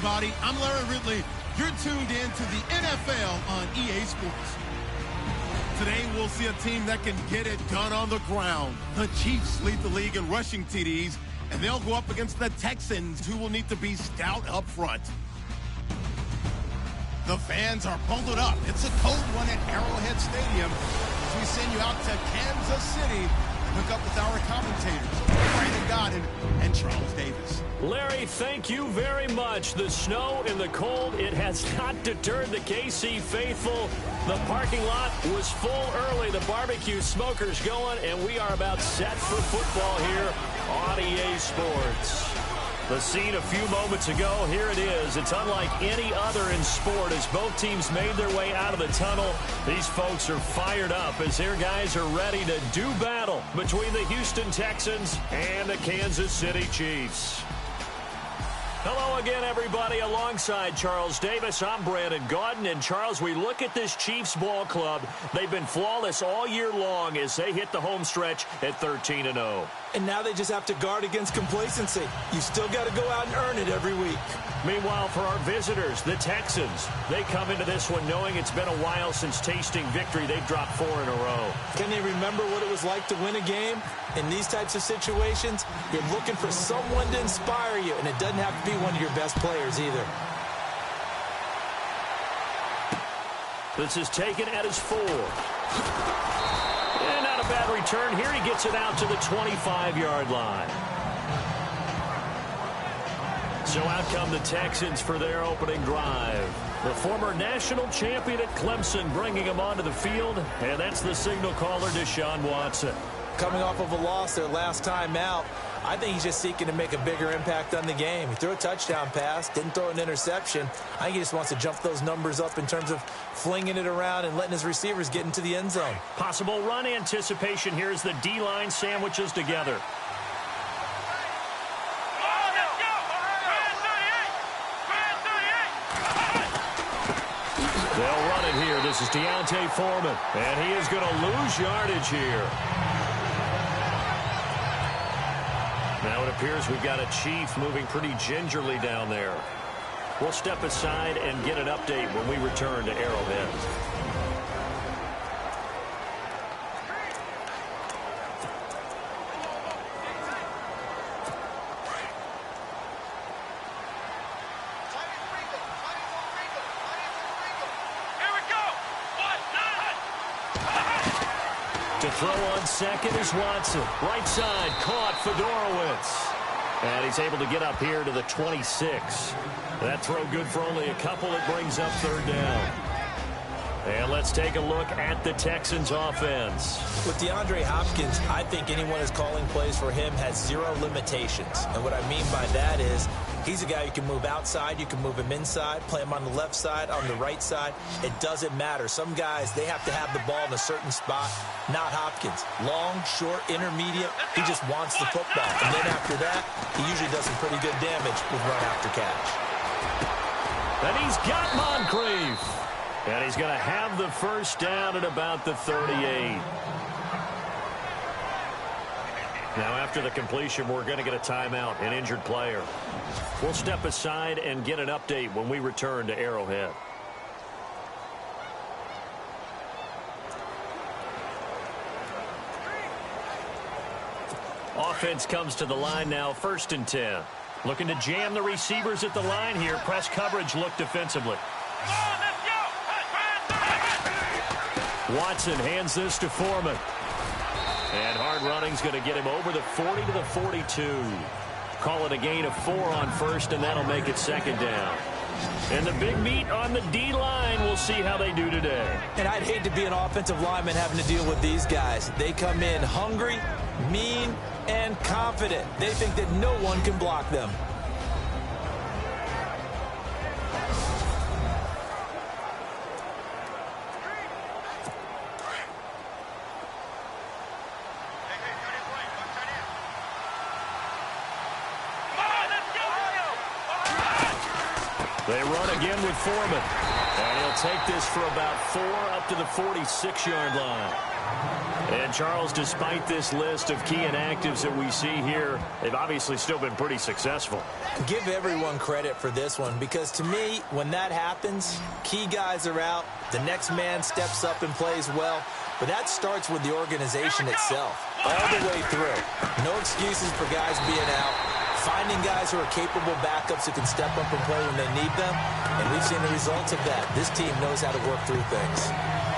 everybody. I'm Larry Ridley. You're tuned in to the NFL on EA Sports. Today, we'll see a team that can get it done on the ground. The Chiefs lead the league in rushing TDs, and they'll go up against the Texans, who will need to be stout up front. The fans are bundled up. It's a cold one at Arrowhead Stadium as we send you out to Kansas City to hook up with our commentators, Brandon Godden and Charles Davis. Larry, thank you very much. The snow and the cold, it has not deterred the KC faithful. The parking lot was full early. The barbecue smoker's going, and we are about set for football here on EA Sports. The scene a few moments ago, here it is. It's unlike any other in sport as both teams made their way out of the tunnel. These folks are fired up as their guys are ready to do battle between the Houston Texans and the Kansas City Chiefs. Hello again, everybody. Alongside Charles Davis, I'm Brandon Godden. And, Charles, we look at this Chiefs ball club. They've been flawless all year long as they hit the home stretch at 13-0. And now they just have to guard against complacency. You still got to go out and earn it every week. Meanwhile, for our visitors, the Texans, they come into this one knowing it's been a while since tasting victory. They've dropped 4 in a row. Can they remember what it was like to win a game? In these types of situations, you're looking for someone to inspire you, and it doesn't have to be one of your best players either. This is taken at his 4. And not a bad return here. He gets it out to the 25-yard line. So out come the Texans for their opening drive. The former national champion at Clemson bringing him onto the field, and that's the signal caller, Deshaun Watson. Coming off of a loss their last time out, I think he's just seeking to make a bigger impact on the game. He threw a touchdown pass, didn't throw an interception. I think he just wants to jump those numbers up in terms of flinging it around and letting his receivers get into the end zone. Possible run anticipation here as the D-line sandwiches together. They'll run it here. This is Deontay Foreman, and he is going to lose yardage here. Now it appears we've got a Chief moving pretty gingerly down there. We'll step aside and get an update when we return to Arrowhead. To throw on second is Watson. Right side, caught Fedorowicz. And he's able to get up here to the 26. That throw good for only a couple. It brings up 3rd down. And let's take a look at the Texans offense. With DeAndre Hopkins, I think anyone who's calling plays for him has 0 limitations. And what I mean by that is he's a guy you can move outside, you can move him inside, play him on the left side, on the right side. It doesn't matter. Some guys, they have to have the ball in a certain spot. Not Hopkins. Long, short, intermediate. He just wants the football. And then after that, he usually does some pretty good damage with run after catch. And he's got Moncrief. And he's going to have the 1st down at about the 38. Now, after the completion, we're going to get a timeout, an injured player. We'll step aside and get an update when we return to Arrowhead. Offense comes to the line now, 1st and 10. Looking to jam the receivers at the line here. Press coverage look defensively. Watson hands this to Foreman. And hard running's going to get him over the 40 to the 42. Call it a gain of 4 on 1st, and that'll make it 2nd down. And the big meat on the D-line, we'll see how they do today. And I'd hate to be an offensive lineman having to deal with these guys. They come in hungry, mean, and confident. They think that no one can block them. They run again with Foreman. And he'll take this for about 4 up to the 46-yard line. And And, Charles, despite this list of key inactives that we see here, they've obviously still been pretty successful. Give everyone credit for this one because, to me, when that happens, key guys are out, the next man steps up and plays well, but that starts with the organization itself, all the way through. No excuses for guys being out, finding guys who are capable backups who can step up and play when they need them, and we've seen the results of that. This team knows how to work through things.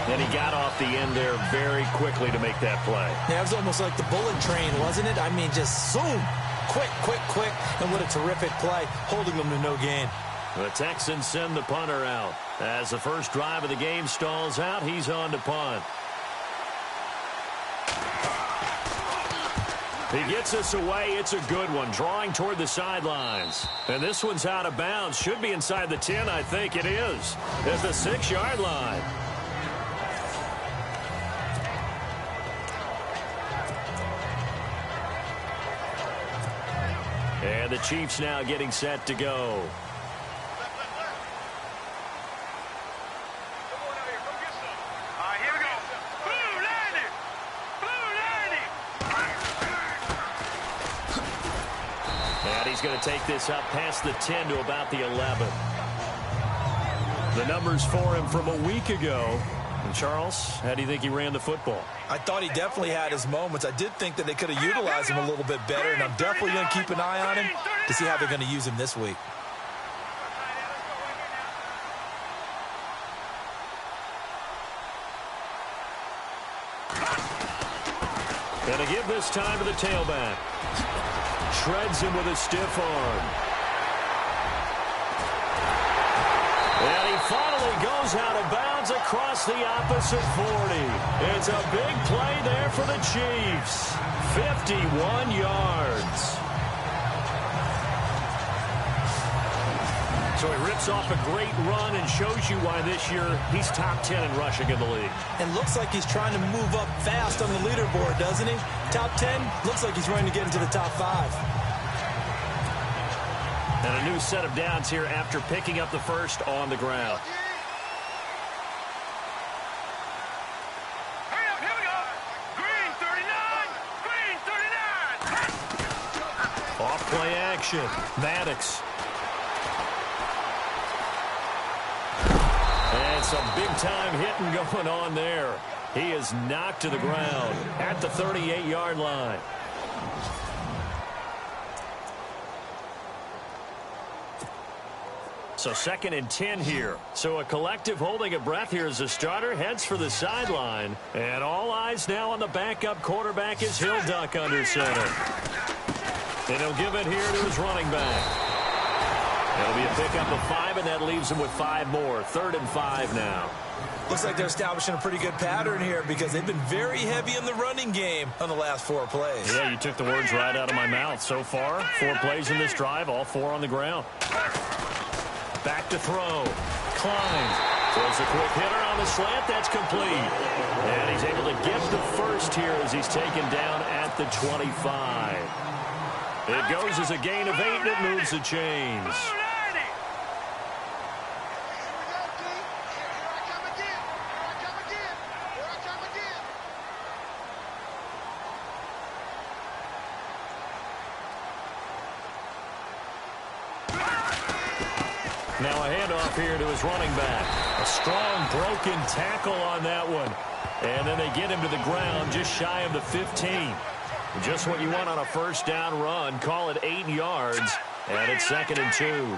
And he got off the end there very quickly to make that play. Yeah, it was almost like the bullet train, wasn't it? I mean, just zoom, quick, quick, quick, and what a terrific play, holding them to no gain. The Texans send the punter out. As the first drive of the game stalls out, he's on to punt. He gets us away. It's a good one, drawing toward the sidelines. And this one's out of bounds. Should be inside the 10, I think it is. At the 6-yard line. And the Chiefs now getting set to go. And he's going to take this up past the 10 to about the 11. The numbers for him from a week ago. And Charles, how do you think he ran the football? I thought he definitely had his moments. I did think that they could have utilized him a little bit better, and I'm definitely going to keep an eye on him to see how they're going to use him this week. And to give this time to the tailback. Shreds him with a stiff arm. And he finally goes out of bounds across the opposite 40. It's a big play there for the Chiefs. 51 yards. So he rips off a great run and shows you why this year he's top 10 in rushing in the league. And looks like he's trying to move up fast on the leaderboard, doesn't he? Top 10, looks like he's running to get into the top 5. And a new set of downs here after picking up the first on the ground. Hurry up, here we go. Green 39, green 39. Off play action. Maddox. And some big-time hitting going on there. He is knocked to the ground at the 38-yard line. So 2nd and 10 here. So a collective holding a breath here as the starter heads for the sideline. And all eyes now on the backup quarterback as he'll duck under center. And he'll give it here to his running back. It'll be a pickup of 5, and that leaves him with 5 more. 3rd and 5 now. Looks like they're establishing a pretty good pattern here because they've been very heavy in the running game on the last 4 plays. Yeah, you took the words right out of my mouth. So far, 4 plays in this drive, all 4 on the ground. Back to throw. Klein throws a quick hitter on the slant. That's complete. And he's able to get the first here as he's taken down at the 25. It goes as a gain of 8, and it moves the chains. Now a handoff here to his running back. A strong broken tackle on that one. And then they get him to the ground just shy of the 15. Just what you want on a first down run. Call it 8 yards. And it's 2nd and 2.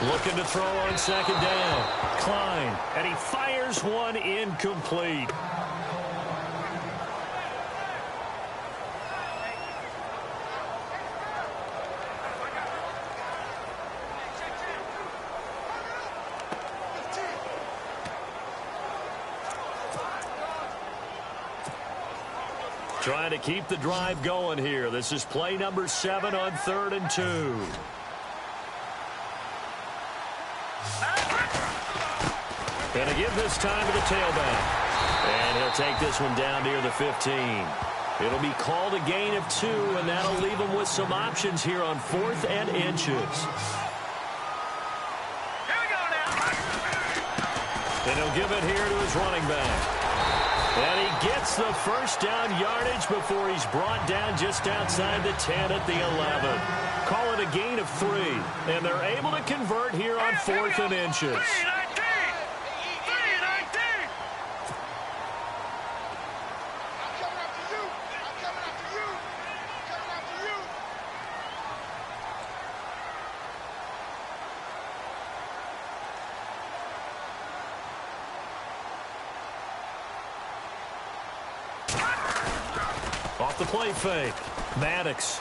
Looking to throw on 2nd down. Klein. And he fires one incomplete. Trying to keep the drive going here. This is play number 7 on 3rd and 2. Going to give this time to the tailback. And he'll take this one down near the 15. It'll be called a gain of 2, and that'll leave them with some options here on 4th and inches. Here we go now. And he'll give it here to his running back. And he gets the first down yardage before he's brought down just outside the 10 at the 11. Call it a gain of 3, and they're able to convert here on 4th and inches. 3-19. Off the play fake, Maddox.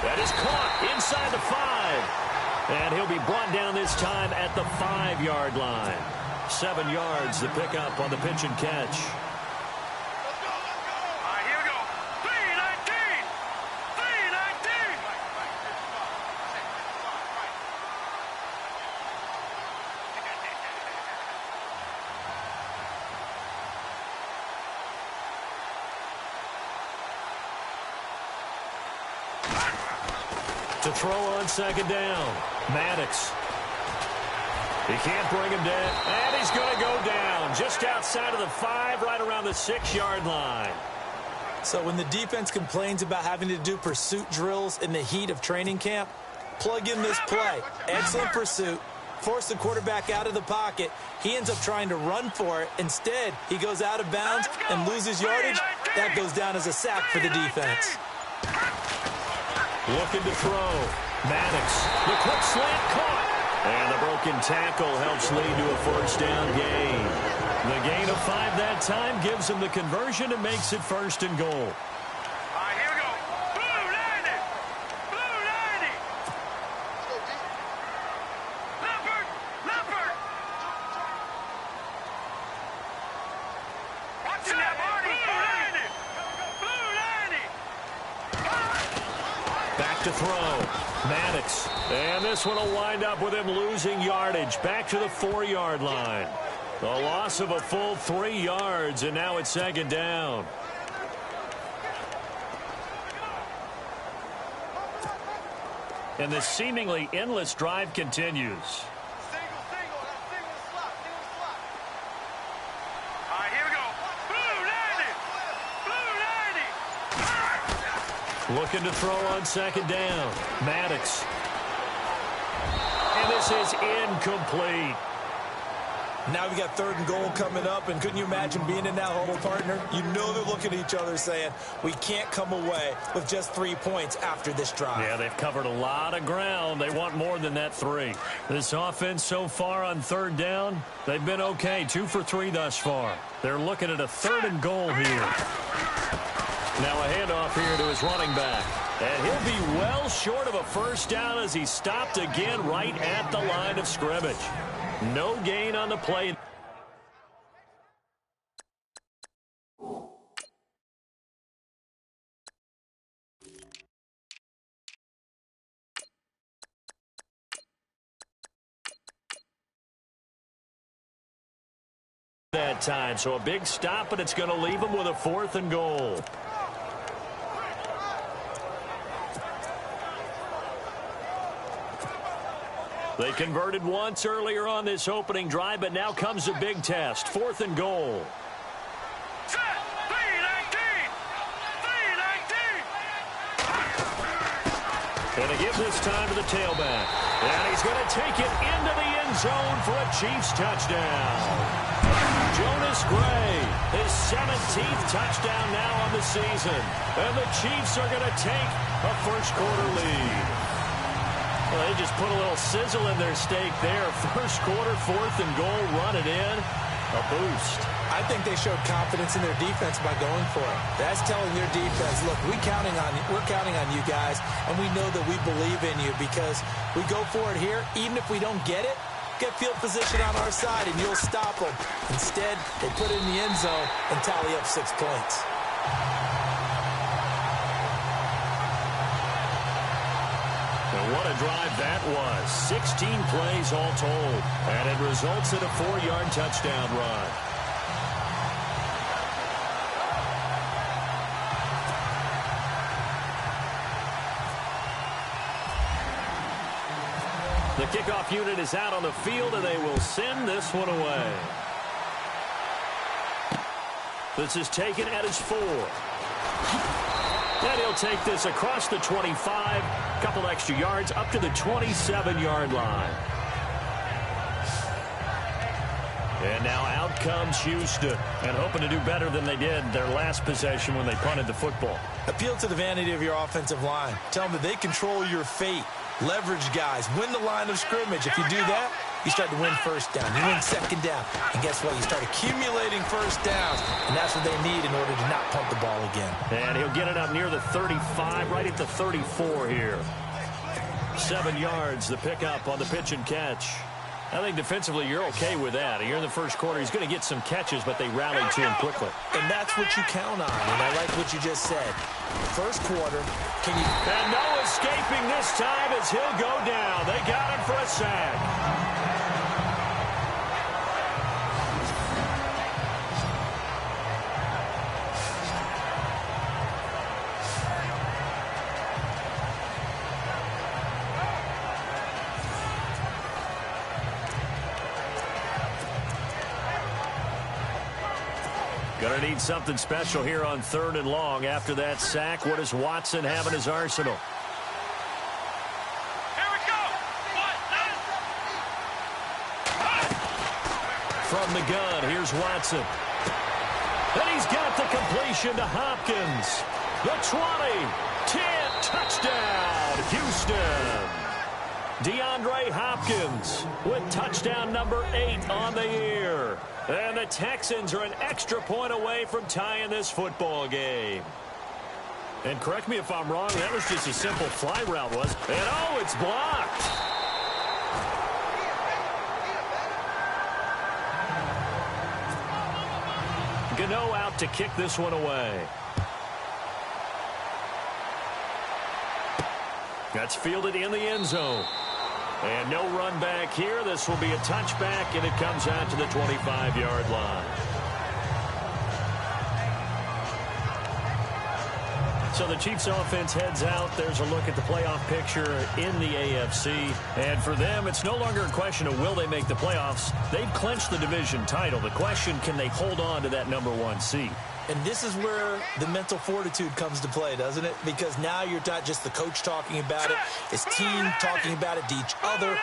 That is caught inside the 5. And he'll be brought down this time at the 5-yard line. 7 yards the pickup on the pitch and catch. All right, here we go. 3-19. 3-19. To throw on 2nd down, Maddox. He can't bring him down, and he's going to go down just outside of the 5, right around the 6-yard line. So when the defense complains about having to do pursuit drills in the heat of training camp, plug in this play. Excellent pursuit. Force the quarterback out of the pocket. He ends up trying to run for it. Instead, he goes out of bounds and loses yardage. That goes down as a sack for the defense. Looking to throw. Maddox. The quick slant caught. And the broken tackle helps lead to a first down gain. The gain of 5 that time gives him the conversion and makes it 1st and goal. All right, here we go. Blue 90. Blue 90. Leopard. Leopard. Watch that, Marty. Blue 90. Back to throw. Maddox. And this one will wind up with him losing yardage. Back to the 4-yard line. A loss of a full 3 yards, and now it's 2nd down. And this seemingly endless drive continues. All right, here we go. Blue 90. Blue 90. Looking to throw on 2nd down. Maddox. And this is incomplete. Now we got 3rd and goal coming up, and couldn't you imagine being in that huddle, partner? You know they're looking at each other saying, we can't come away with just 3 points after this drive. Yeah, they've covered a lot of ground. They want more than that 3. This offense so far on 3rd down, they've been okay. 2 for 3 thus far. They're looking at a 3rd and goal here. Now a handoff here to his running back. And he'll be well short of a first down as he stopped again right at the line of scrimmage. No gain on the play. That time, so a big stop, but it's going to leave him with a 4th and goal. They converted once earlier on this opening drive, but now comes a big test. 4th and goal. Set. 3-19. 3-19. And to give this time to the tailback. And he's going to take it into the end zone for a Chiefs touchdown. Jonas Gray, his 17th touchdown now on the season. And the Chiefs are going to take a first-quarter lead. Well, they just put a little sizzle in their steak there. First quarter, 4th and goal, run it in. A boost. I think they showed confidence in their defense by going for it. That's telling their defense, look, we're counting on you guys, and we know that we believe in you because we go for it here. Even if we don't get it, get field position on our side, and you'll stop them. Instead, they put it in the end zone and tally up 6 points. What a drive that was. 16 plays all told. And it results in a 4-yard touchdown run. The kickoff unit is out on the field, and they will send this one away. This is taken at his 4. And he'll take this across the 25, couple extra yards, up to the 27-yard line. And now out comes Houston, and hoping to do better than they did their last possession when they punted the football. Appeal to the vanity of your offensive line. Tell them that they control your fate. Leverage guys. Win the line of scrimmage. If you do that, you start to win first down. You win second down. And guess what? You start accumulating first downs. And that's what they need in order to not pump the ball again. And he'll get it up near the 35, right at the 34 here. 7 yards, the pickup on the pitch and catch. I think defensively you're okay with that. Here in the first quarter, he's going to get some catches, but they rallied to him quickly. And that's what you count on, and I like what you just said. First quarter, can you... And no escaping this time as he'll go down. They got him for a sack. Going to need something special here on 3rd and long. After that sack, what does Watson have in his arsenal? Here we go. From the gun, here's Watson. And he's got the completion to Hopkins. The 20, 10, touchdown, Houston. DeAndre Hopkins with touchdown number 8 on the year. And the Texans are an extra point away from tying this football game. And correct me if I'm wrong, that was just a simple fly route, was it? And oh, it's blocked. Gano out to kick this one away. That's fielded in the end zone. And no run back here. This will be a touchback, and it comes out to the 25-yard line. So the Chiefs offense heads out. There's a look at the playoff picture in the AFC. And for them, it's no longer a question of will they make the playoffs. They've clinched the division title. The question, can they hold on to that number 1 seed? And this is where the mental fortitude comes to play, doesn't it? Because now you're not just the coach talking about it. It's team talking about it to each other,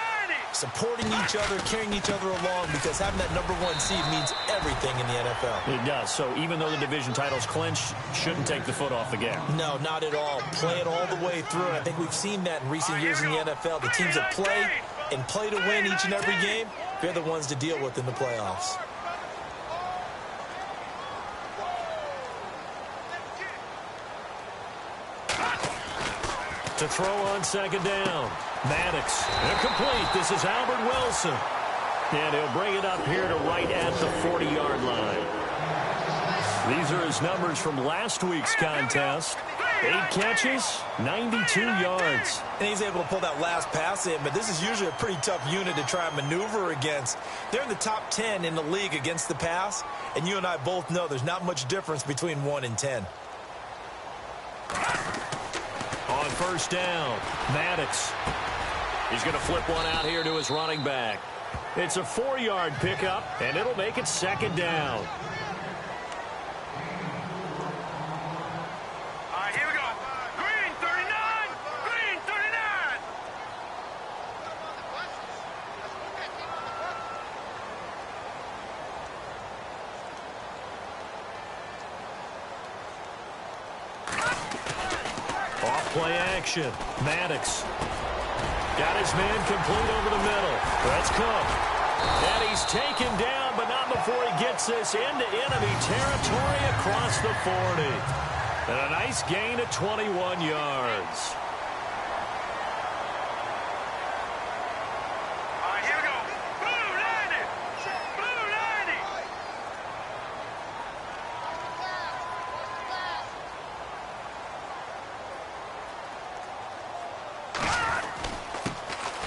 supporting each other, carrying each other along, because having that number 1 seed means everything in the NFL. It does. So even though the division title's clinched, shouldn't take the foot off the gas. No, not at all. Play it all the way through. And I think we've seen that in recent years in the NFL. The teams that play and play to win each and every game, they're the ones to deal with in the playoffs. To throw on second down. Maddox. Incomplete. This is Albert Wilson. And he'll bring it up here to right at the 40-yard line. These are his numbers from last week's contest. 8 catches, 92 yards. And he's able to pull that last pass in, but this is usually a pretty tough unit to try and maneuver against. They're in the top 10 in the league against the pass, and you and I both know there's not much difference between 1 and 10. On first down, Maddox. He's going to flip one out here to his running back. It's a 4-yard pickup, and it'll make it second down. All right, here we go. Green 39. Green 39. Off-play action. Maddox. Got his man complete over the middle. That's Cook. And he's taken down, but not before he gets this into enemy territory across the 40. And a nice gain of 21 yards. All right, here we go. Blue 90. Blue 90.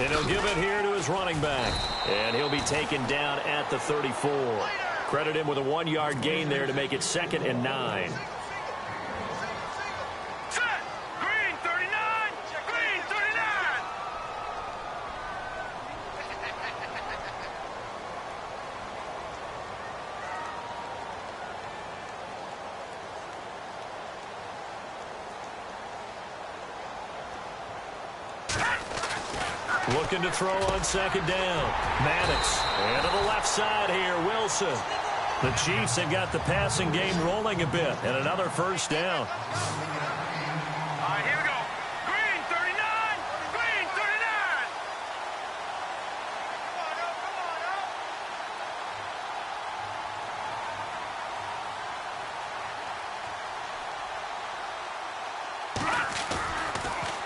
And he'll give it here to his running back. And he'll be taken down at the 34. Credit him with a 1-yard gain there to make it 2nd and 9. Set. Green 39. Green 39. Looking to throw on second down. Maddox. And to the left side here, Wilson. The Chiefs have got the passing game rolling a bit. And another first down. All right, here we go. Green 39. Green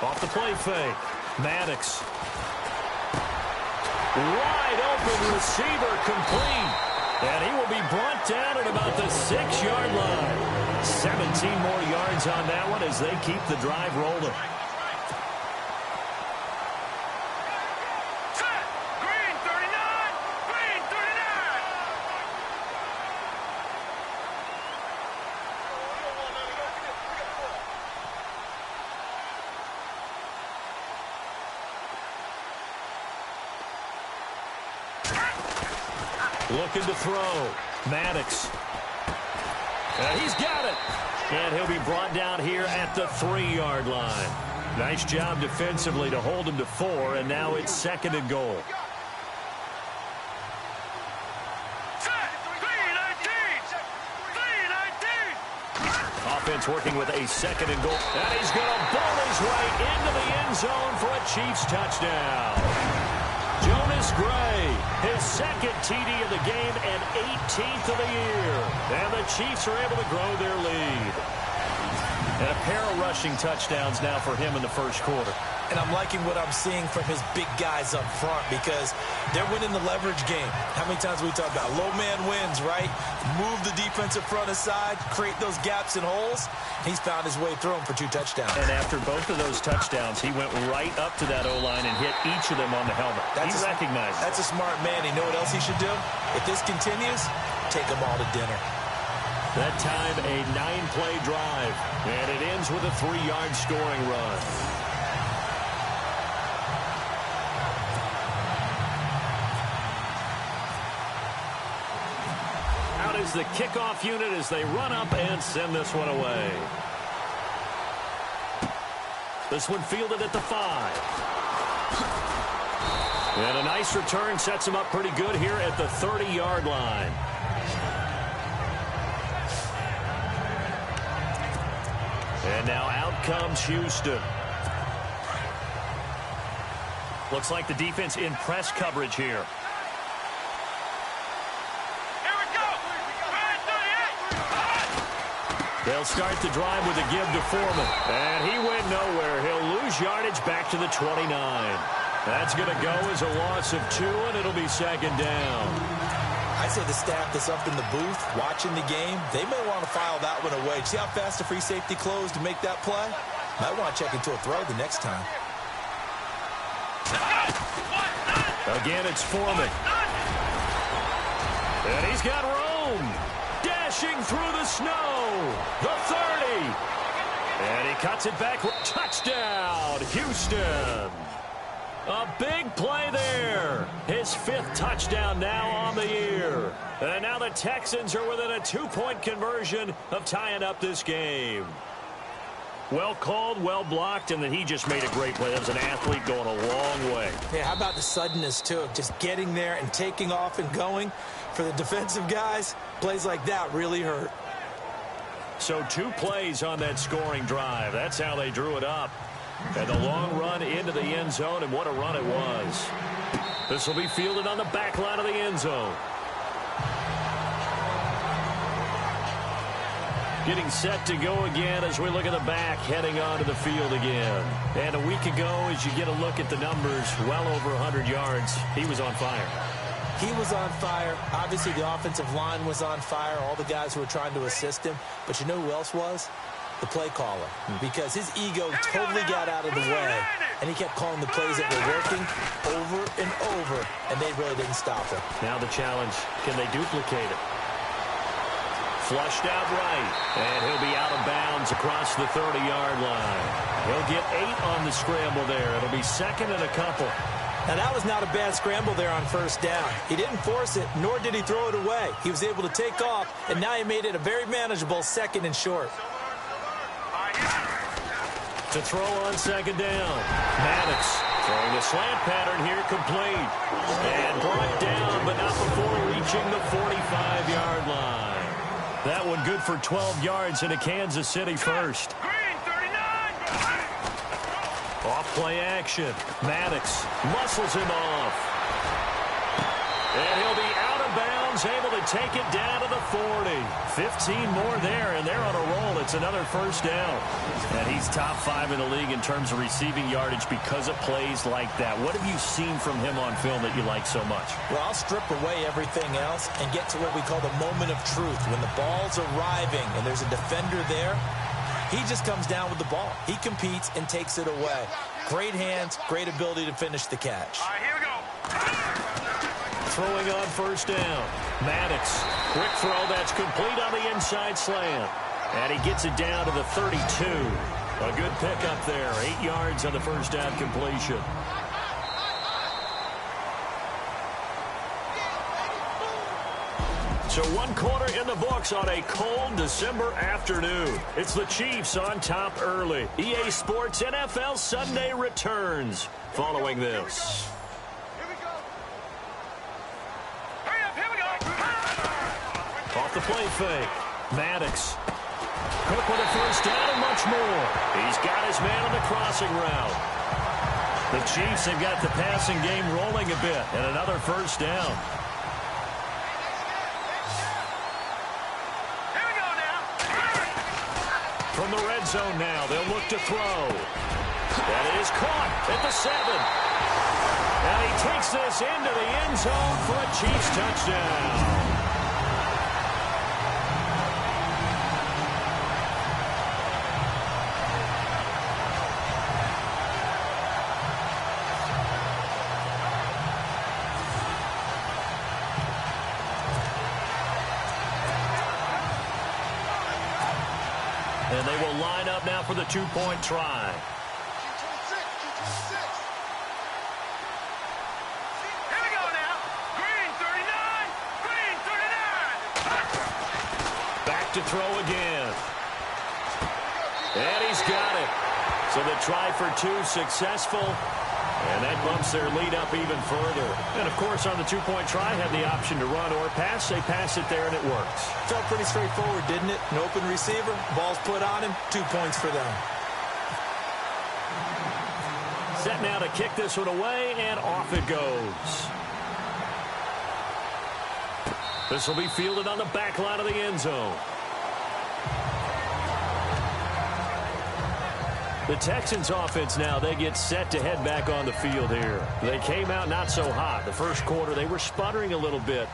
39. Off the play fake. Maddox. Wide open receiver complete. And he will be brought down at about the 6-yard line. 17 more yards on that one as they keep the drive rolling. Set. Green 39. Green 39. Looking to throw. Maddox. And he's got it. And he'll be brought down here at the 3-yard line. Nice job defensively to hold him to 4, and now it's 2nd and goal. Set. Green 19. Green 19. Offense working with a 2nd and goal. And he's going to bowl his way into the end zone for a Chiefs touchdown. Jonas Gray, his 2nd TD of the game and 18th of the year. And the Chiefs are able to grow their lead. And a pair of rushing touchdowns now for him in the first quarter. And I'm liking what I'm seeing from his big guys up front because they're winning the leverage game. How many times we talk about low man wins, right? Move the defensive front aside, create those gaps and holes. He's found his way through them for 2 touchdowns. And after both of those touchdowns, he went right up to that O-line and hit each of them on the helmet. He recognized it. That's a smart man. You know what else he should do? If this continues, take them all to dinner. That time, a 9-play drive. And it ends with a 3-yard scoring run. Out is the kickoff unit as they run up and send this one away. This one fielded at the 5. And a nice return sets him up pretty good here at the 30-yard line. And now out comes Houston. Looks like the defense in press coverage here. They'll start the drive with a give to Foreman. And he went nowhere. He'll lose yardage back to the 29. That's going to go as a loss of 2, and it'll be 2nd down. I say the staff that's up in the booth watching the game, they may want to file that one away. See how fast the free safety closed to make that play? Might want to check into a throw the next time. Again, it's Foreman. And he's got room. Dashing through the snow. The 30. And he cuts it back. Touchdown, Houston. A big play there. His 5th touchdown now on the year. And now the Texans are within a 2-point conversion of tying up this game. Well called, well blocked, and then he just made a great play. That was an athlete going a long way. Yeah, how about the suddenness, too? Just getting there and taking off and going. For the defensive guys, plays like that really hurt. So 2 plays on that scoring drive. That's how they drew it up. And the long run into the end zone, and what a run it was. This will be fielded on the back line of the end zone. Getting set to go again as we look at the back, heading onto the field again. And a week ago, as you get a look at the numbers, well over 100 yards, he was on fire. He was on fire. Obviously, the offensive line was on fire, all the guys who were trying to assist him. But you know who else was? The play caller. Because his ego totally got out of the way, and he kept calling the plays that were working over and over, and they really didn't stop him. Now the challenge, can they duplicate it? Flushed out right, and he'll be out of bounds across the 30-yard line. He'll get 8 on the scramble there. It'll be 2nd and a couple. Now, that was not a bad scramble there on 1st down. He didn't force it, nor did he throw it away. He was able to take off, and now he made it a very manageable 2nd and short. To throw on 2nd down. Maddox Throwing the slant pattern here, complete. And brought down, but not before reaching the 45-yard line. That one good for 12 yards into Kansas City first. Green, 39. Off play action. Maddox muscles him off. And he'll be out of bounds, able to take it down to the 40. 15 more there, and they're on a roll. It's another first down. And he's top 5 in the league in terms of receiving yardage because of plays like that. What have you seen from him on film that you like so much? Well, I'll strip away everything else and get to what we call the moment of truth. When the ball's arriving and there's a defender there, he just comes down with the ball. He competes and takes it away. Great hands, great ability to finish the catch. All right, here we go. Throwing on first down. Maddox, quick throw that's complete on the inside slant. And he gets it down to the 32. A good pickup there. 8 yards on the first down completion. So 1 quarter in the books on a cold December afternoon. It's the Chiefs on top early. EA Sports NFL Sunday returns following this. Off the play fake. Maddox. Cook with a first down and much more. He's got his man on the crossing route. The Chiefs have got the passing game rolling a bit. And another first down. Here we go now. From the red zone now, they'll look to throw. That is caught at the 7. And he takes this into the end zone for a Chiefs touchdown. And they will line up now for the 2-point try. Here we go now. Green, 39. Green, 39. Back to throw again. And he's got it. So the try for 2 successful. And that bumps their lead up even further. And, of course, on the 2-point try, had the option to run or pass. They pass it there, and it works. Felt pretty straightforward, didn't it? An open receiver, ball's put on him, 2 points for them. Set now to kick this one away, and off it goes. This will be fielded on the back line of the end zone. The Texans offense now, they get set to head back on the field here. They came out not so hot. The first quarter, they were sputtering a little bit,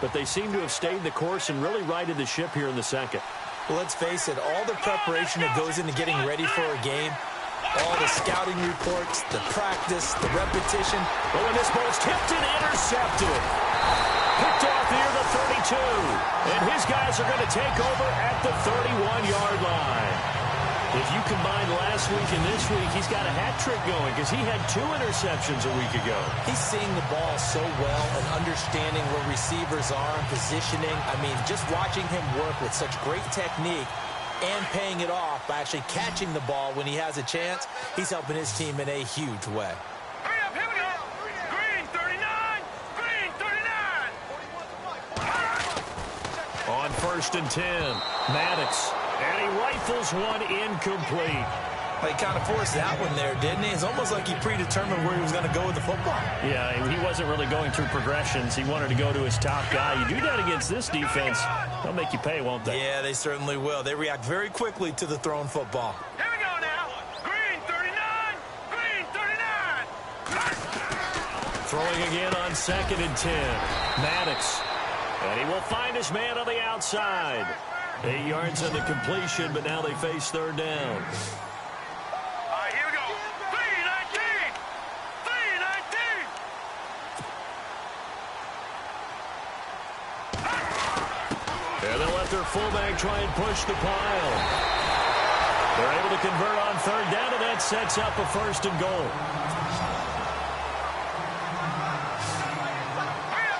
but they seem to have stayed the course and really righted the ship here in the second. Well, let's face it, all the preparation that goes into getting ready for a game, all the scouting reports, the practice, the repetition. Oh, and this ball's tipped and intercepted. Picked off near the 32. And his guys are going to take over at the 31-yard line. If you combine last week and this week, he's got a hat trick going because he had 2 interceptions a week ago. He's seeing the ball so well and understanding where receivers are and positioning. I mean, just watching him work with such great technique and paying it off by actually catching the ball when he has a chance, he's helping his team in a huge way. Hurry up, here we go. Green, 39. Green, 39. On 1st and 10, Maddox. And he rifles one incomplete. Well, he kind of forced that one there, didn't he? It's almost like he predetermined where he was going to go with the football. Yeah, he wasn't really going through progressions. He wanted to go to his top guy. You do that against this defense, they'll make you pay, won't they? Yeah, they certainly will. They react very quickly to the thrown football. Here we go now. Green, 39. Green, 39. Throwing again on 2nd and 10. Maddox. And he will find his man on the outside. 8 yards on the completion, but now they face 3rd down. All right, here we go. 3-19. 3-19. And they'll let their fullback try and push the pile. They're able to convert on 3rd down, and that sets up a 1st and goal.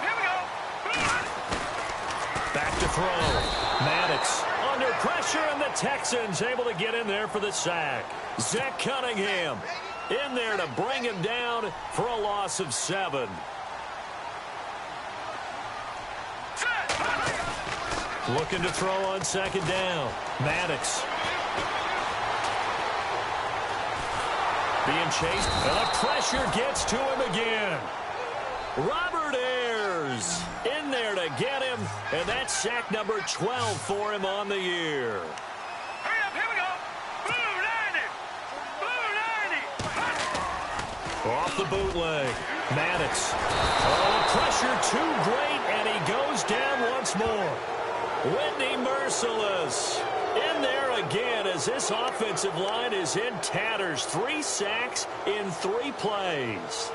Here we go. Back to throw. Maddox under pressure, and the Texans able to get in there for the sack. Zach Cunningham in there to bring him down for a loss of 7. Looking to throw on 2nd down. Maddox. Being chased, and the pressure gets to him again. Robert Ayers in there to get him, and that's sack number 12 for him on the year. Hurry up, here we go. Blue 90. Off the bootleg. Maddox. Oh, pressure too great, and he goes down once more. Whitney Merciless in there again as this offensive line is in tatters. 3 sacks in 3 plays.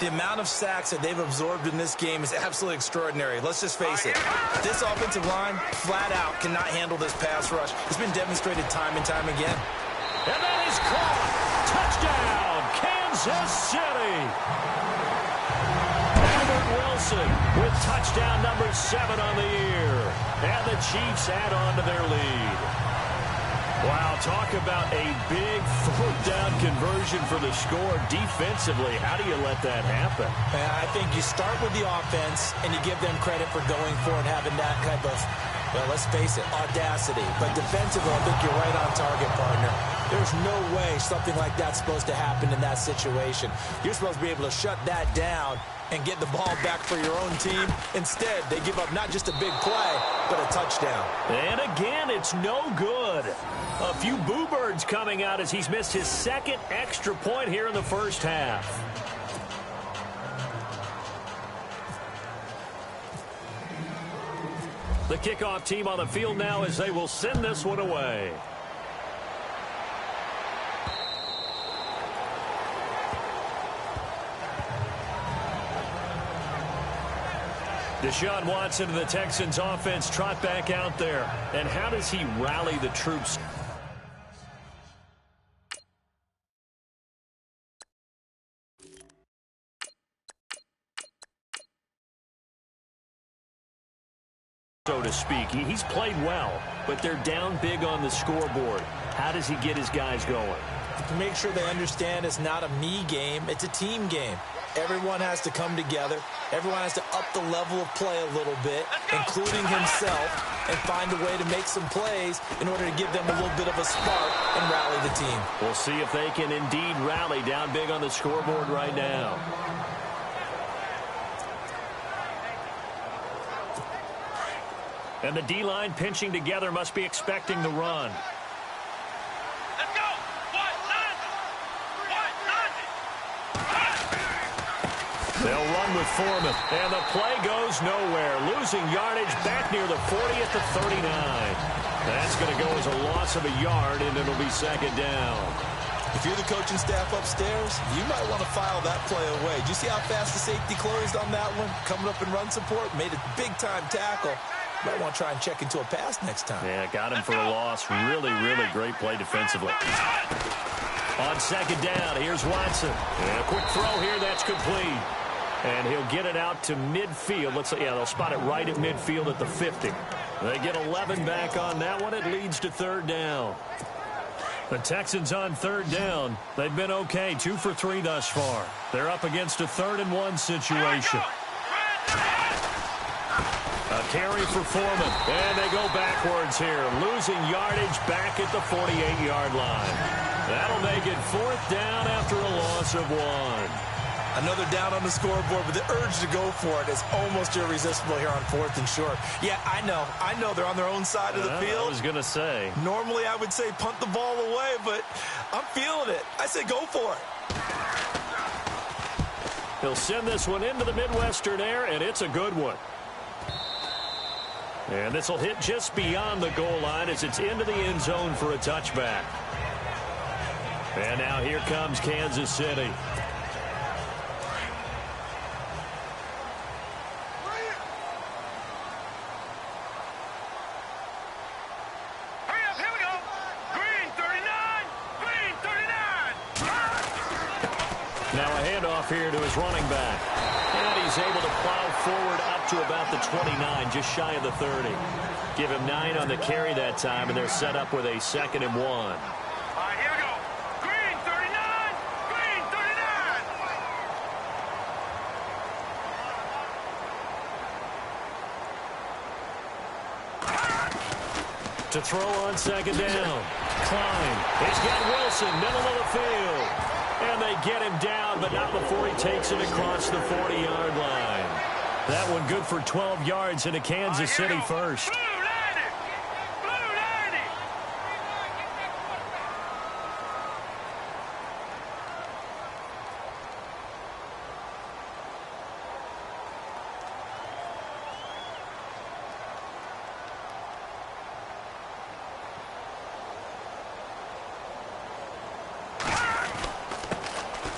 The amount of sacks that they've absorbed in this game is absolutely extraordinary. Let's just face it. This offensive line, flat out, cannot handle this pass rush. It's been demonstrated time and time again. And that is caught. Touchdown, Kansas City. Albert Wilson with touchdown number 7 on the year. And the Chiefs add on to their lead. Wow, talk about a big 4th down conversion for the score. Defensively, how do you let that happen? I think you start with the offense, and you give them credit for going for it, having that type of, well, let's face it, audacity. But defensively, I think you're right on target, partner. There's no way something like that's supposed to happen in that situation. You're supposed to be able to shut that down and get the ball back for your own team. Instead, they give up not just a big play, but a touchdown. And again, it's no good. A few boo birds coming out as he's missed his 2nd extra point here in the first half. The kickoff team on the field now as they will send this one away. Deshaun Watson and the Texans offense trot back out there. And how does he rally the troops? So to speak, he's played well, but they're down big on the scoreboard. How does he get his guys going? To make sure they understand it's not a me game, it's a team game. Everyone has to come together. Everyone has to up the level of play a little bit, including himself, and find a way to make some plays in order to give them a little bit of a spark and rally the team. We'll see if they can indeed rally down big on the scoreboard right now. And the D-line pinching together must be expecting the run. Let's go. They'll run with Foreman, and the play goes nowhere. Losing yardage back near the 40 at the 39. That's going to go as a loss of a yard, and it'll be 2nd down. If you're the coaching staff upstairs, you might want to file that play away. Did you see how fast the safety closed on that one? Coming up in run support, made a big-time tackle. Might want to try and check into a pass next time. Yeah, got him for a loss. Really, really great play defensively. On 2nd down, here's Watson. And a quick throw here, that's complete. And he'll get it out to midfield. They'll spot it right at midfield at the 50. They get 11 back on that one. It leads to 3rd down. The Texans on 3rd down. They've been okay, 2 for 3 thus far. They're up against a 3rd and 1 situation. A carry for Foreman, and they go backwards here, losing yardage back at the 48-yard line. That'll make it 4th down after a loss of 1. Another down on the scoreboard, but the urge to go for it is almost irresistible here on 4th and short. Yeah, I know they're on their own side of the field. I was going to say. Normally I would say punt the ball away, but I'm feeling it. I say go for it. He'll send this one into the Midwestern air, and it's a good one. And this will hit just beyond the goal line as it's into the end zone for a touchback. And now here comes Kansas City. Hurry up, here we go. Green 39. Green 39. Now a handoff here to his running back. And he's able to plow forward up to about the 29, just shy of the 30. Give him 9 on the carry that time, and they're set up with a 2nd and 1. All right, here we go. Green 39. Green To throw on second down. Klein. He's got Wilson, middle of the field. And they get him down, but not before he takes it across the 40-yard line. That one good for 12 yards into Kansas City first.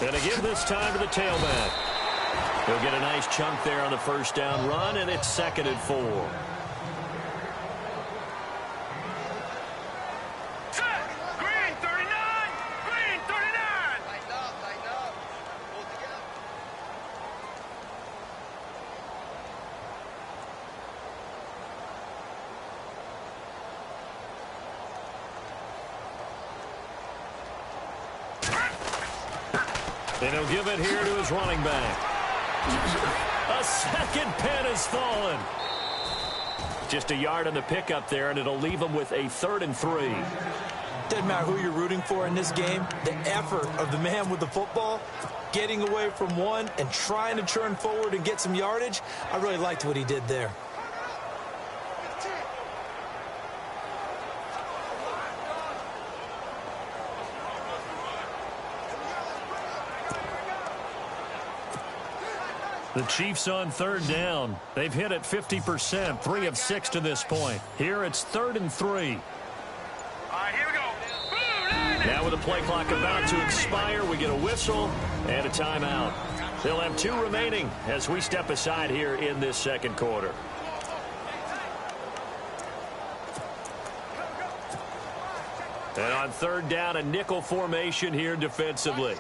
And to give this time to the tailback. He'll get a nice chunk there on the first down run, and it's 2nd and 4. Green 39! Green 39! Lighten up, lighten up. Hold together. And he'll give it here to his running back. A second pin has fallen. Just a yard on the pickup there, and it'll leave him with a 3rd and 3. Doesn't matter who you're rooting for in this game. The effort of the man with the football, getting away from one and trying to turn forward and get some yardage, I really liked what he did there. The Chiefs on 3rd down. They've hit it 50%, 3 of 6 to this point. Here it's 3rd and 3. All right, here we go. Now with the play clock about to expire, we get a whistle and a timeout. They'll have 2 remaining as we step aside here in this second quarter. And on 3rd down, a nickel formation here defensively.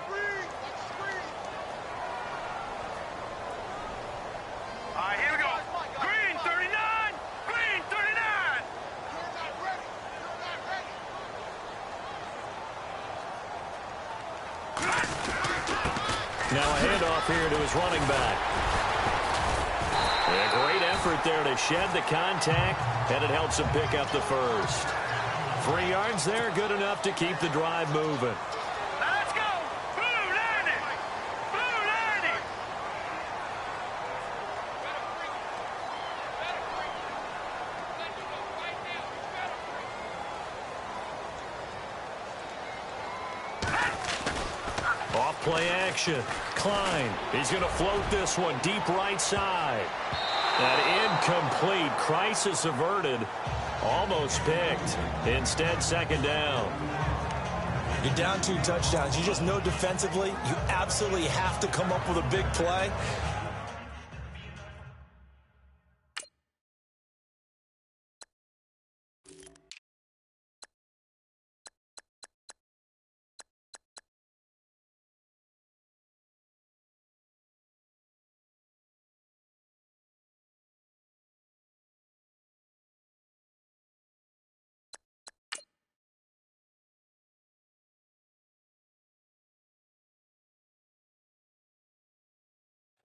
Now a handoff here to his running back. A great effort there to shed the contact, and it helps him pick up the first. 3 yards there, good enough to keep the drive moving. Let's go! Blue landing! Blue landing! Off play action. Klein. He's going to float this one deep right side. That incomplete. Crisis averted. Almost picked. Instead, 2nd down. You're down 2 touchdowns. You just know defensively you absolutely have to come up with a big play.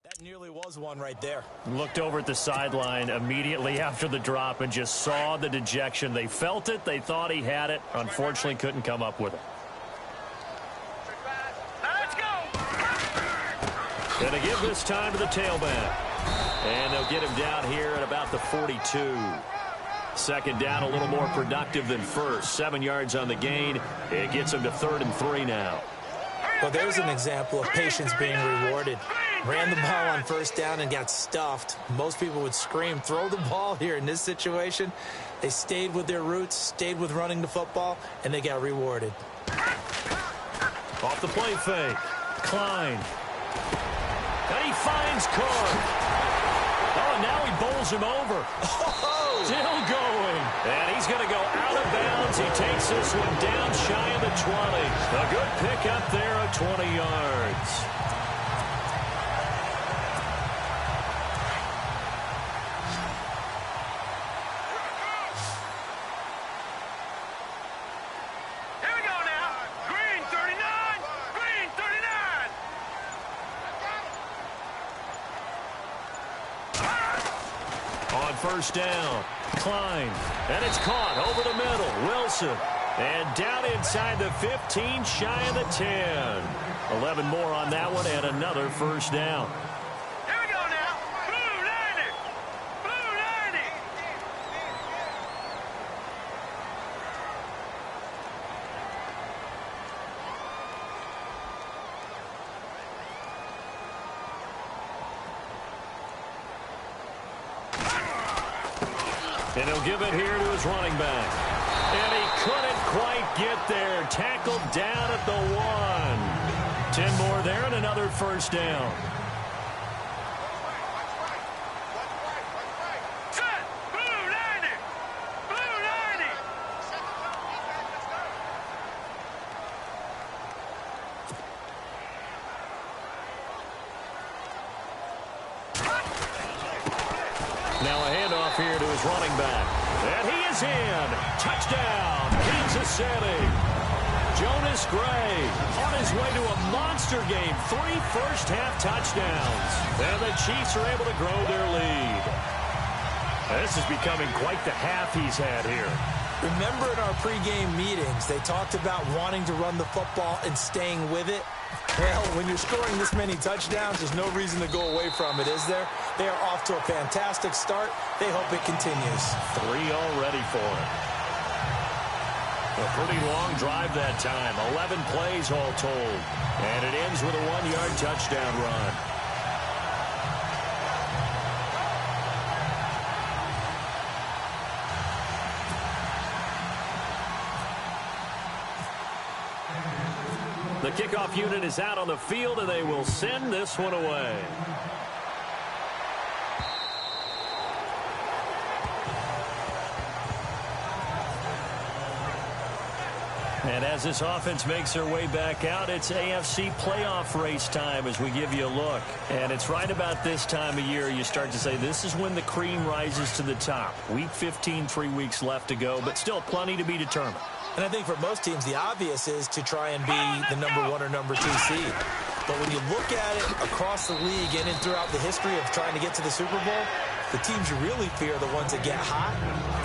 That nearly was one right there. Looked over at the sideline immediately after the drop and just saw the dejection. They felt it. They thought he had it. Unfortunately, couldn't come up with it. Let's go! And to give this time to the tailback. And they'll get him down here at about the 42. 2nd down, a little more productive than first. 7 yards on the gain. It gets him to 3rd and 3 now. Well, there's an example of patience being rewarded. Ran the ball on 1st down and got stuffed. Most people would scream, throw the ball here. In this situation, they stayed with their roots, stayed with running the football, and they got rewarded. Off the play fake. Klein. And he finds Carr. Oh, and now he bowls him over. Still going. And he's going to go out of bounds. He takes this one down shy of the 20. A good pickup there of 20 yards. Here we go now. Green 39! Green 39! On 1st down, Klein. And it's caught over the middle. Wilson. And down inside the 15, shy of the 10. 11 more on that one and another first down. Here we go now. Blue 90. Blue 90. And he'll give it here to his running back. And he couldn't quite get there. Tackled down at the 1. 10 more there and another first down. Set. Blue 90. Blue 90. Now a handoff here to his running back. And he is in. Touchdown, Kansas City. Jonas Gray on his way to a monster game. 3 first-half touchdowns. And the Chiefs are able to grow their lead. This is becoming quite the half he's had here. Remember in our pregame meetings, they talked about wanting to run the football and staying with it. Well, when you're scoring this many touchdowns, there's no reason to go away from it, is there? They are off to a fantastic start. They hope it continues. 3 already for him. A pretty long drive that time. 11 plays all told. And it ends with a 1-yard touchdown run. The kickoff unit is out on the field, and they will send this one away. And as this offense makes their way back out, it's AFC playoff race time as we give you a look. And it's right about this time of year you start to say this is when the cream rises to the top. Week 15, 3 weeks left to go, but still plenty to be determined. And I think for most teams, the obvious is to try and be the number 1 or number 2 seed. But when you look at it across the league and throughout the history of trying to get to the Super Bowl, the teams you really fear are the ones that get hot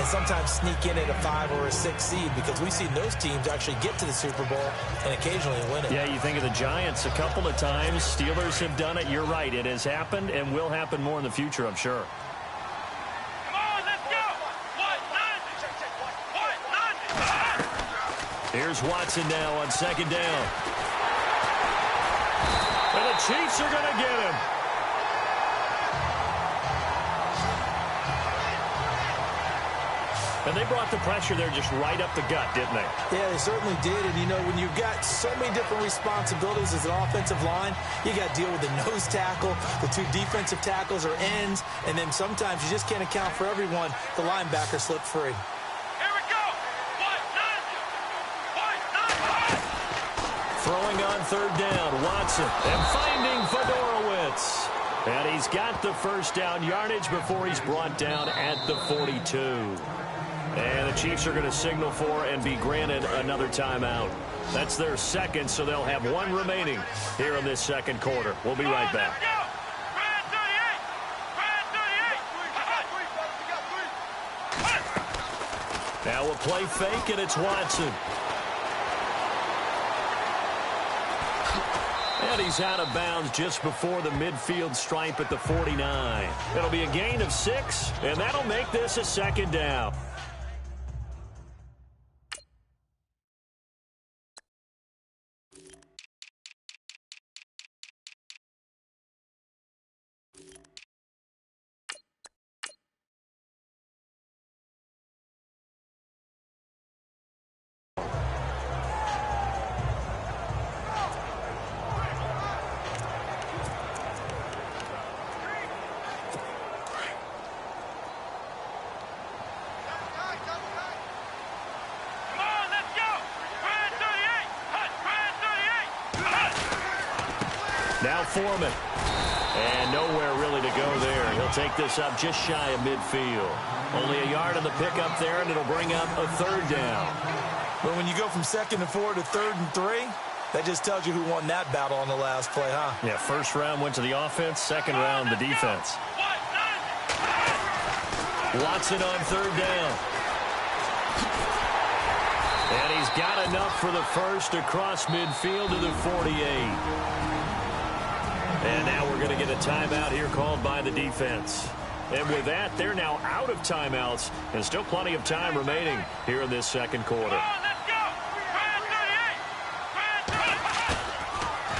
and sometimes sneak in at a 5 or a 6 seed, because we've seen those teams actually get to the Super Bowl and occasionally win it. Yeah, you think of the Giants a couple of times. Steelers have done it. You're right. It has happened and will happen more in the future, I'm sure. Come on, let's go. 190. Here's Watson now on second down. And the Chiefs are going to get him. And they brought the pressure there just right up the gut, didn't they? Yeah, they certainly did. And, you know, when you've got so many different responsibilities as an offensive line, you got to deal with the nose tackle, the 2 defensive tackles or ends, and then sometimes you just can't account for everyone. The linebacker slipped free. Here we go. 190. Throwing on third down, Watson, and finding Fedorowicz. And he's got the first down yardage before he's brought down at the 42. And the Chiefs are going to signal for and be granted another timeout. That's their second, so they'll have 1 remaining here in this second quarter. We'll be right back. Now a play fake, and it's Watson. And he's out of bounds just before the midfield stripe at the 49. It'll be a gain of 6, and that'll make this a second down. Now Foreman. And nowhere really to go there. He'll take this up just shy of midfield. Only a yard on the pickup there, and it'll bring up a third down. But when you go from 2nd and 4 to 3rd and 3, that just tells you who won that battle on the last play, huh? Yeah, first round went to the offense, second round the defense. Watson on third down. And he's got enough for the first across midfield to the 48. And now we're going to get a timeout here called by the defense. And with that, they're now out of timeouts and still plenty of time remaining here in this second quarter.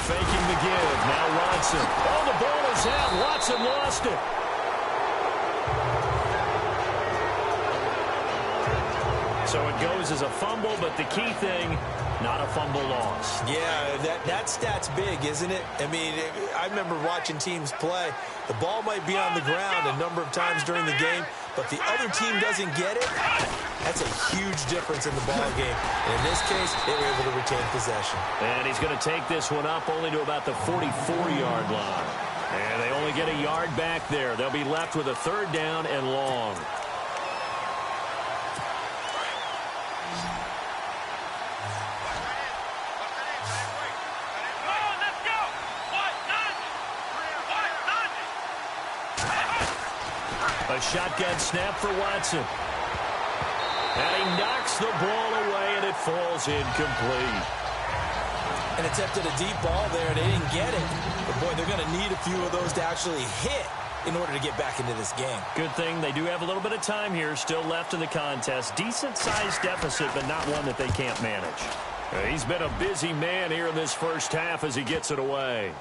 Faking the give. Now Watson. Oh, the ball is out. Watson lost it. So it goes as a fumble, but the key thing, not a fumble loss. Yeah, that stat's big, isn't it? I mean, I remember watching teams play. The ball might be on the ground a number of times during the game, but the other team doesn't get it. That's a huge difference in the ball game. And in this case, they were able to retain possession. And he's going to take this one up only to about the 44-yard line. And they only get a yard back there. They'll be left with a third down and long. A shotgun snap for Watson. And he knocks the ball away, and it falls incomplete. And attempted a deep ball there, and they didn't get it. But, boy, they're going to need a few of those to actually hit in order to get back into this game. Good thing they do have a little bit of time here still left in the contest. Decent-sized deficit, but not one that they can't manage. He's been a busy man here in this first half as he gets it away.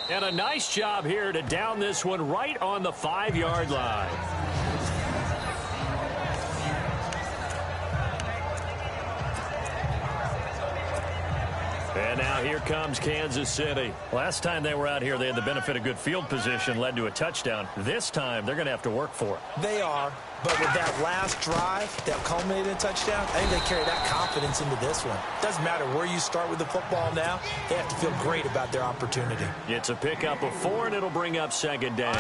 And a nice job here to down this one right on the 5-yard line. And now here comes Kansas City. Last time they were out here, they had the benefit of good field position, led to a touchdown. This time, they're going to have to work for it. They are. But with that last drive that culminated in a touchdown, I think they carry that confidence into this one. Doesn't matter where you start with the football now. They have to feel great about their opportunity. It's a pickup of 4, and it'll bring up second down.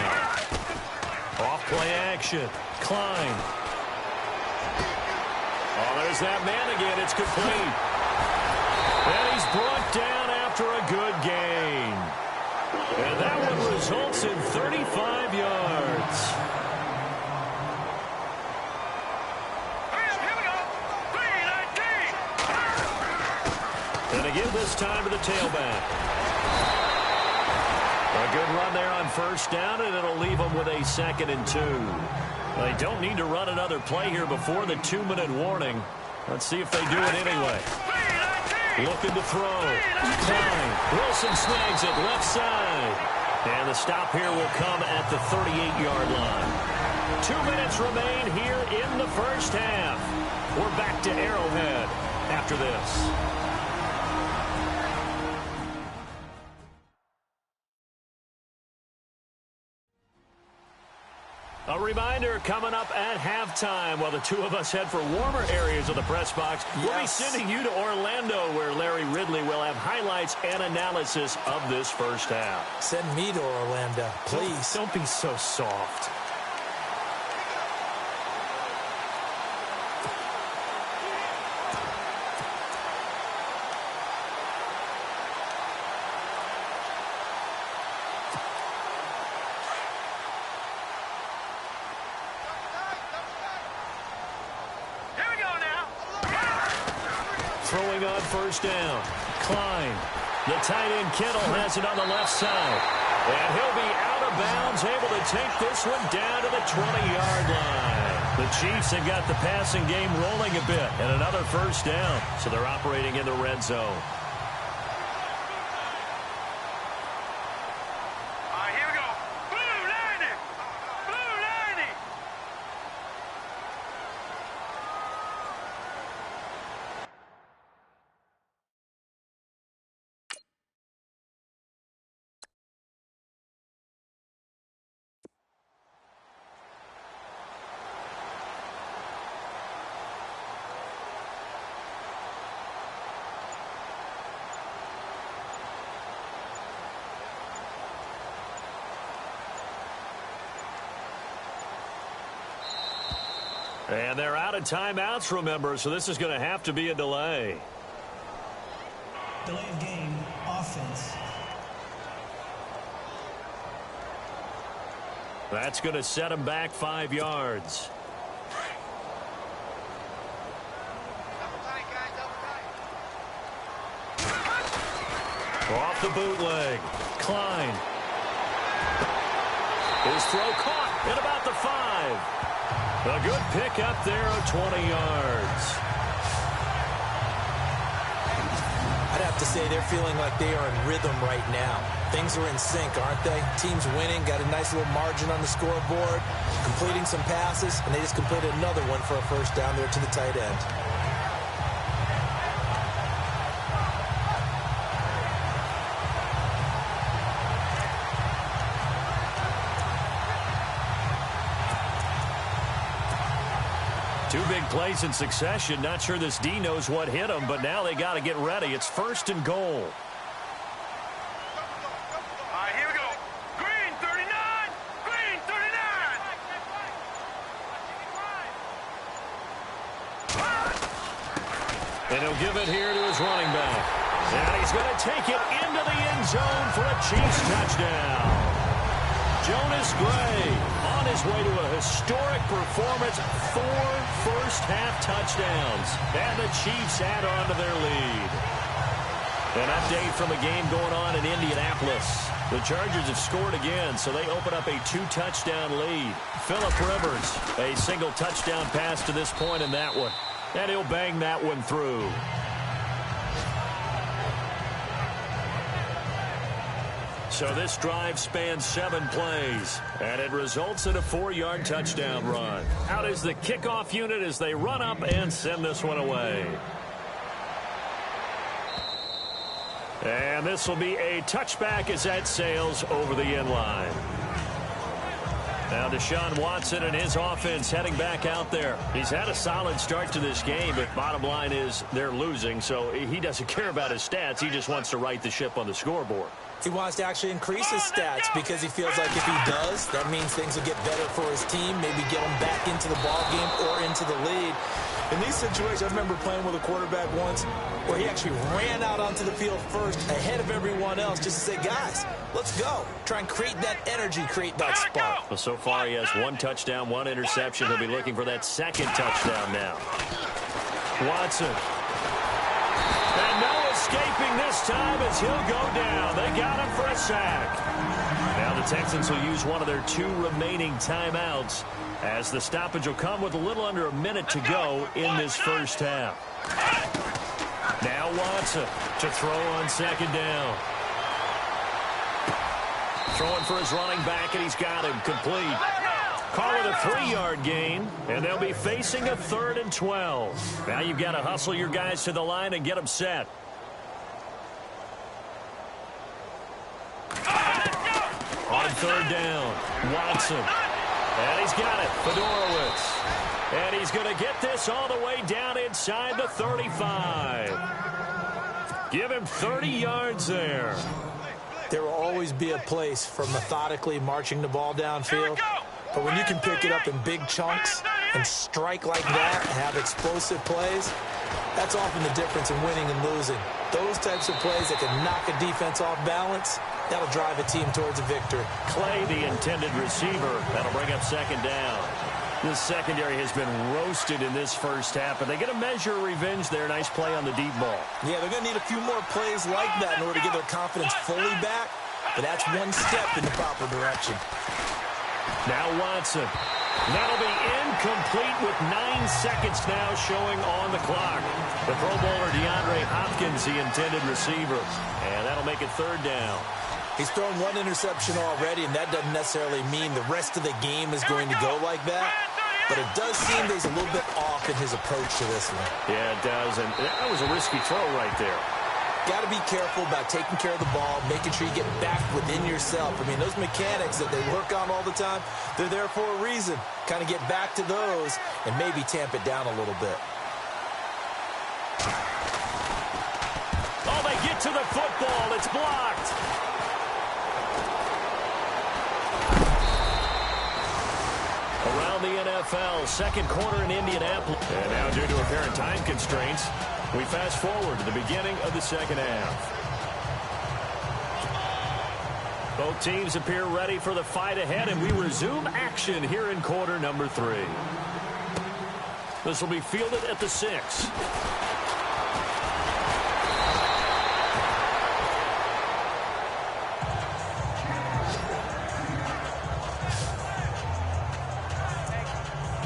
Off play action. Klein. Oh, there's that man again. It's complete. And he's brought down after a good gain. And that one results in 35 yards. And again this time to the tailback. A good run there on first down, and it'll leave them with a 2nd and 2. They don't need to run another play here before the 2-minute warning. Let's see if they do it anyway. Looking to throw. Klein. Wilson snags it left side. And the stop here will come at the 38-yard line. 2 minutes remain here in the first half. We're back to Arrowhead after this. A reminder coming up at halftime while the two of us head for warmer areas of the press box. Yes. We'll be sending you to Orlando where Larry Ridley will have highlights and analysis of this first half. Send me to Orlando, please. Don't be so soft. Throwing on first down. Klein. The tight end Kittle has it on the left side. And he'll be out of bounds, able to take this one down to the 20-yard line. The Chiefs have got the passing game rolling a bit. And another first down. So they're operating in the red zone. And they're out of timeouts, remember, so this is going to have to be a delay. Delay of game, offense. That's going to set him back 5 yards. Off the bootleg. Klein. His throw caught at about the 5. A good pick up there of 20 yards. I'd have to say they're feeling like they are in rhythm right now. Things are in sync, aren't they? Team's winning, got a nice little margin on the scoreboard, completing some passes, and they just completed another one for a first down there to the tight end. Two big plays in succession. Not sure this D knows what hit him, but now they got to get ready. It's 1st and goal. All right, here we go. Green, 39. Green, 39. And he'll give it here to his running back. And he's going to take it into the end zone for a Chiefs touchdown. Jonas Gray on his way to a historic performance, 4 first-half touchdowns, and the Chiefs add on to their lead. An update from a game going on in Indianapolis. The Chargers have scored again, so they open up a 2-touchdown lead. Phillip Rivers, a single touchdown pass to this point in that one, and he'll bang that one through. So this drive spans 7 plays, and it results in a 4-yard touchdown run. Out is the kickoff unit as they run up and send this one away. And this will be a touchback as that sails over the end line. Now Deshaun Watson and his offense heading back out there. He's had a solid start to this game, but bottom line is they're losing, so he doesn't care about his stats. He just wants to right the ship on the scoreboard. He wants to actually increase his stats because he feels like if he does, that means things will get better for his team, maybe get him back into the ball game or into the lead. In these situations, I remember playing with a quarterback once where he actually ran out onto the field first ahead of everyone else just to say, guys, let's go. Try and create that energy, create that spark. Well, so far he has 1 touchdown, 1 interception. He'll be looking for that 2nd touchdown now. Watson. And no escaping this time as he'll go down. They got him for a sack. Now the Texans will use one of their 2 remaining timeouts as the stoppage will come with a little under a minute to go in this first half. Now Watson to throw on 2nd down. Throwing for his running back, and he's got him complete. Call it a 3-yard gain, and they'll be facing a 3rd and 12. Now you've got to hustle your guys to the line and get them set. On 3rd down, Watson. And he's got it, Fedorowicz. And he's going to get this all the way down inside the 35. Give him 30 yards there. There will always be a place for methodically marching the ball downfield. But when you can pick it up in big chunks and strike like that and have explosive plays, that's often the difference in winning and losing. Those types of plays that can knock a defense off balance, that'll drive a team towards a victory. Clay, the intended receiver. That'll bring up 2nd down. This secondary has been roasted in this first half, but they get a measure of revenge there. Nice play on the deep ball. Yeah, they're going to need a few more plays like that in order to get their confidence fully back, but that's one step in the proper direction. Now Watson. That'll be incomplete with 9 seconds now showing on the clock. The Pro Bowler DeAndre Hopkins, the intended receiver. And that'll make it 3rd down. He's thrown 1 interception already, and that doesn't necessarily mean the rest of the game is going to go like that. But it does seem that he's a little bit off in his approach to this one. Yeah, it does. And that was a risky throw right there. Got to be careful about taking care of the ball, making sure you get back within yourself. I mean, those mechanics that they work on all the time, they're there for a reason. Kind of get back to those and maybe tamp it down a little bit. Oh, they get to the football. It's blocked. Around the NFL, 2nd quarter in Indianapolis. And now due to apparent time constraints, we fast forward to the beginning of the 2nd half. Both teams appear ready for the fight ahead, and we resume action here in quarter number 3. This will be fielded at the 6.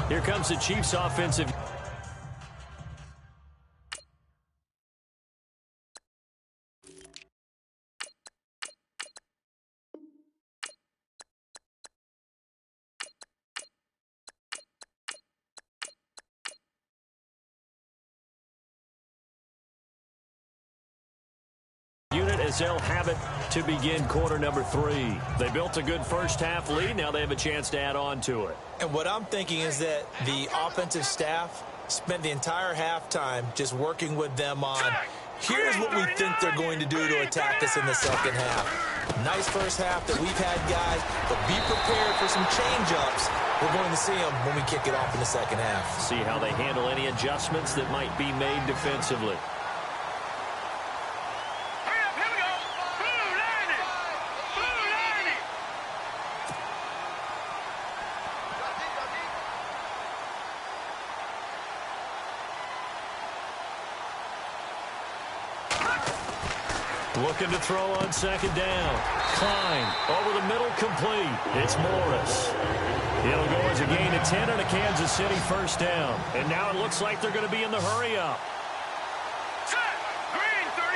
Here comes the Chiefs offensive. As they'll have it to begin quarter number 3. They built a good first-half lead. Now they have a chance to add on to it. And what I'm thinking is that the offensive staff spent the entire halftime just working with them on, here's what we think they're going to do to attack us in the second half. Nice first half that we've had, guys, but be prepared for some change-ups. We're going to see them when we kick it off in the second half. See how they handle any adjustments that might be made defensively. Looking to throw on second down. Klein over the middle, complete. It's Morris. It'll go as a gain of 10 and a Kansas City first down. And now it looks like they're going to be in the hurry up. Set. Green 39.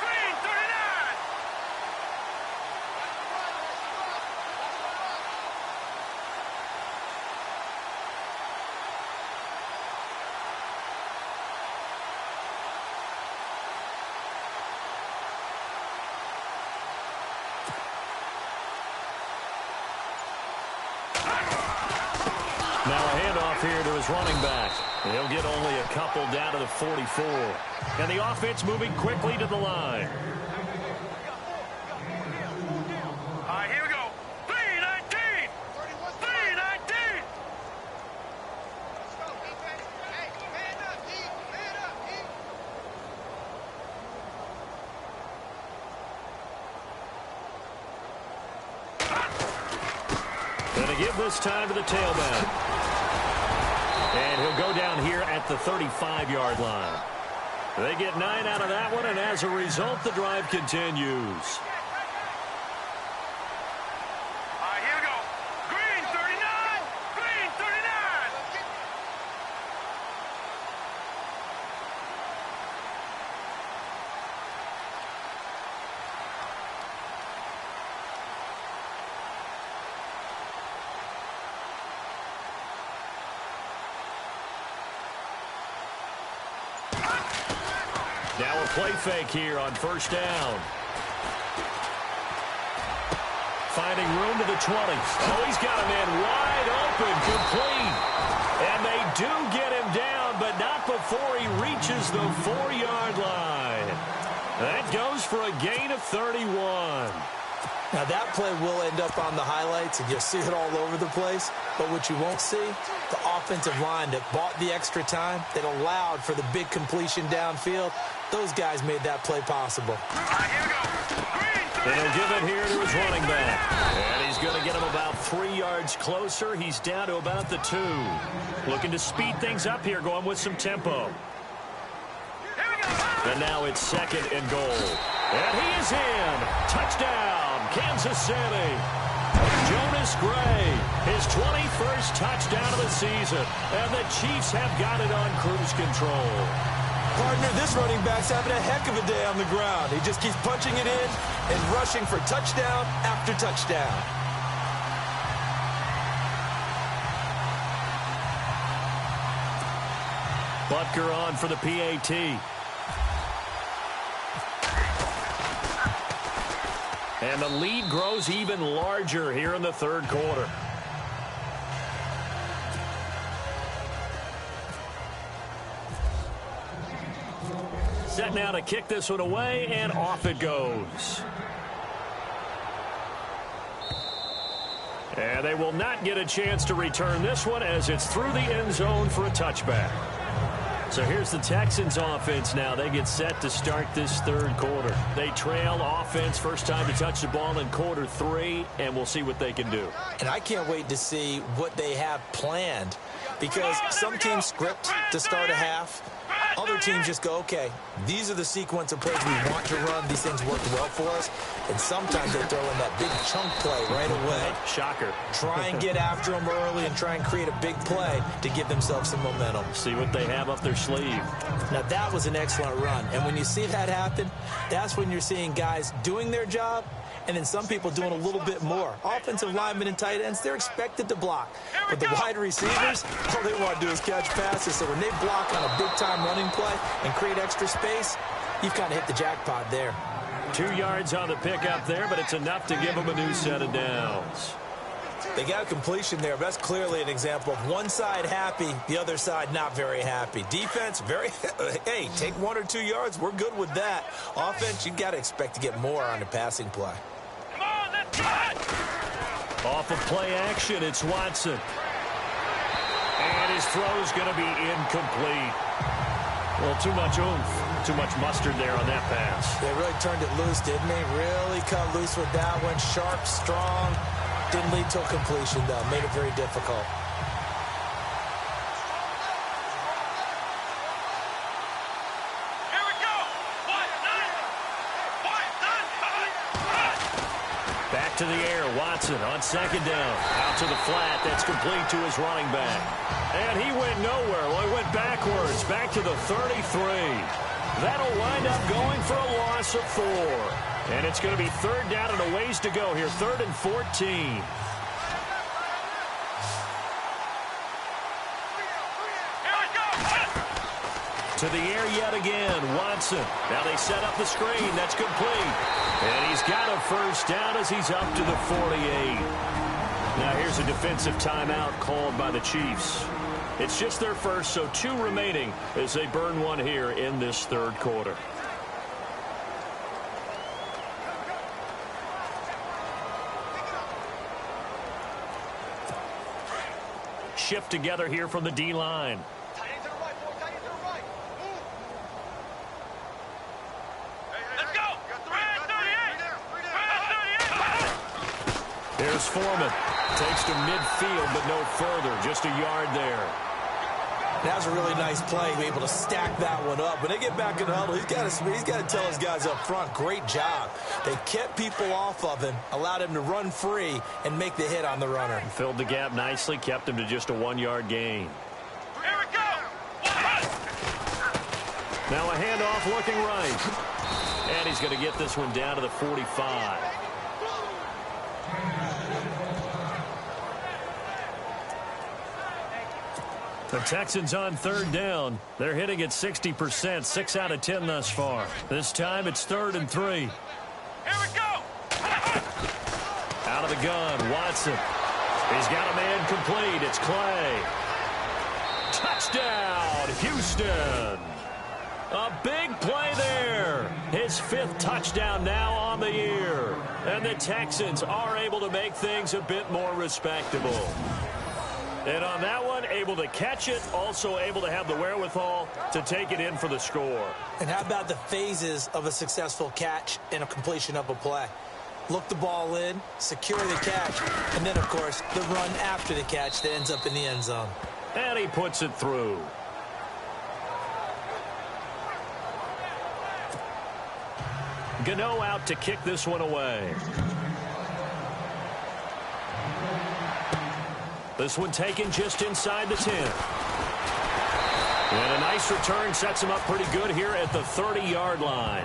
Green 39. Now a handoff here to his running back. He'll get only a couple down to the 44. And the offense moving quickly to the line. All right, here we go. 3-19. 3-19. Going to give this time to the tailback. And he'll go down here at the 35-yard line. They get 9 out of that one, and as a result, the drive continues. All right, here we go. Green 39. Green 39. Now a play fake here on first down. Finding room to the 20. Oh, he's got a man wide open, complete. And they do get him down, but not before he reaches the 4-yard line. That goes for a gain of 31. Now, that play will end up on the highlights, and you'll see it all over the place. But what you won't see, the offensive line that bought the extra time, that allowed for the big completion downfield, those guys made that play possible. All right, here we go. And he'll give it here to his running back. And he's going to get him about 3 yards closer. He's down to about the 2. Looking to speed things up here, going with some tempo. And now it's second and goal. And he is in. Touchdown, Kansas City. Jonas Gray, his 21st touchdown of the season. And the Chiefs have got it on cruise control. Partner, this running back's having a heck of a day on the ground. He just keeps punching it in and rushing for touchdown after touchdown. Butker on for the PAT. And the lead grows even larger here in the third quarter. Set now to kick this one away, and off it goes. And they will not get a chance to return this one as it's through the end zone for a touchback. So here's the Texans offense now. They get set to start this third quarter. They trail offense, first time to touch the ball in quarter 3, and we'll see what they can do. And I can't wait to see what they have planned, because some teams script to start a half. Other teams just go, okay, these are the sequence of plays we want to run. These things work well for us. And sometimes they throw in that big chunk play right away. Shocker. Try and get after them early and try and create a big play to give themselves some momentum. See what they have up their sleeve. Now, that was an excellent run. And when you see that happen, that's when you're seeing guys doing their job, and then some people doing a little bit more. Offensive linemen and tight ends, they're expected to block. But the wide receivers, all they want to do is catch passes. So when they block on a big-time running play and create extra space, you've kind of hit the jackpot there. 2 yards on the pickup there, but it's enough to give them a new set of downs. They got a completion there. That's clearly an example of one side happy, the other side not very happy. Defense, hey, take 1 or 2 yards. We're good with that. Offense, you got to expect to get more on the passing play. Come on, let's go! Off of play action, it's Watson. And his throw's going to be incomplete. Well, too much oomph, too much mustard there on that pass. They really turned it loose, didn't they? Really cut loose with that one. Sharp, strong. Didn't lead to a completion, though. Made it very difficult. Here we go! Back to the air, Watson on second down. Out to the flat, that's complete to his running back. And he went nowhere. Well, he went backwards, back to the 33. That'll wind up going for a loss of 4. And it's going to be third down and a ways to go here, 3rd and 14. To the air yet again, Watson. Now they set up the screen. That's complete. And he's got a first down as he's up to the 48. Now here's a defensive timeout called by the Chiefs. It's just their first, so 2 remaining as they burn one here in this third quarter. Shift together here from the D-line. Here's Foreman. Takes to midfield, but no further. Just a yard there. That was a really nice play, be able to stack that one up. When they get back in the huddle, he's got to tell his guys up front, great job. They kept people off of him, allowed him to run free, and make the hit on the runner. Filled the gap nicely, kept him to just a 1-yard gain. Here we go! Now a handoff looking right. And he's going to get this one down to the 45. The Texans on third down. They're hitting at 60%, 6 out of 10 thus far. This time it's 3rd and 3. Here we go! Out of the gun, Watson. He's got a man complete. It's Clay. Touchdown, Houston. A big play there. His 5th touchdown now on the year. And the Texans are able to make things a bit more respectable. And on that one, able to catch it, also able to have the wherewithal to take it in for the score. And how about the phases of a successful catch and a completion of a play? Look the ball in, secure the catch, and then, of course, the run after the catch that ends up in the end zone. And he puts it through. Gano out to kick this one away. This one taken just inside the 10. And a nice return sets him up pretty good here at the 30-yard line.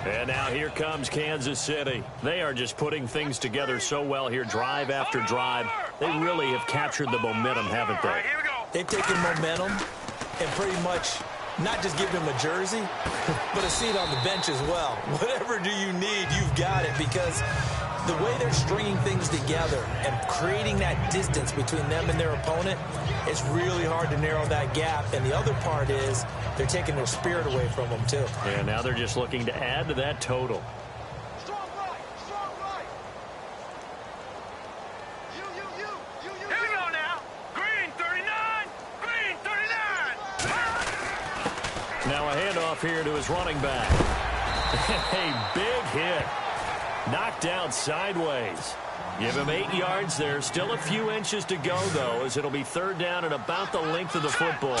And now here comes Kansas City. They are just putting things together so well here, drive after drive. They really have captured the momentum, haven't they? Here we go. They've taken momentum and pretty much not just give him a jersey, but a seat on the bench as well. Whatever do you need, you've got it, because the way they're stringing things together and creating that distance between them and their opponent, it's really hard to narrow that gap. And the other part is they're taking their spirit away from them, too. And now they're just looking to add to that total. Strong right, strong right. You. Here we go now. Green 39, green 39. Now a handoff here to his running back. A big hit. Knocked down sideways. Give him 8 yards there. Still a few inches to go, though, as it'll be third down and about the length of the football.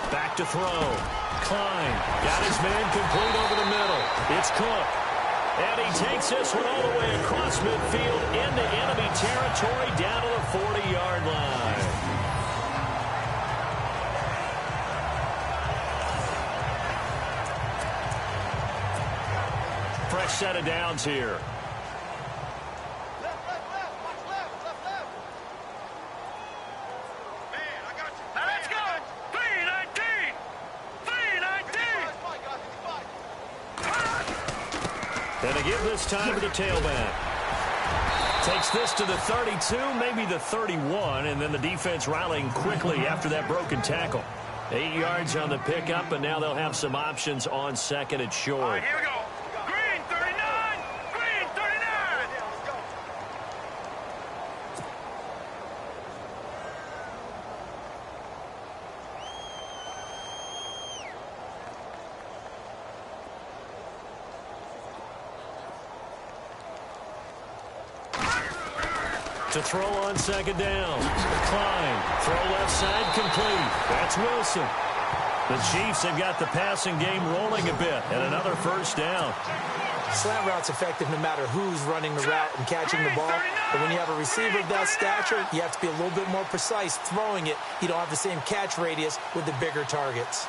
Back to throw. Klein got his man complete over the middle. It's Cook. And he takes this one all the way across midfield into enemy territory down to the 40-yard line. Fresh set of downs here. Left. Watch left. Man, I got you. Now let's go. 319. 319. And they give this time to the tailback. Takes this to the 32, maybe the 31, and then the defense rallying quickly after that broken tackle. 8 yards on the pickup, and now they'll have some options on second and short. All right, here we go. Green 39, green 39. Let's go. To throw on second down. Klein, throw left side complete. That's Wilson. The Chiefs have got the passing game rolling a bit, and another first down. Slant route's effective no matter who's running the route and catching the ball. But when you have a receiver of that stature, you have to be a little bit more precise throwing it. You don't have the same catch radius with the bigger targets.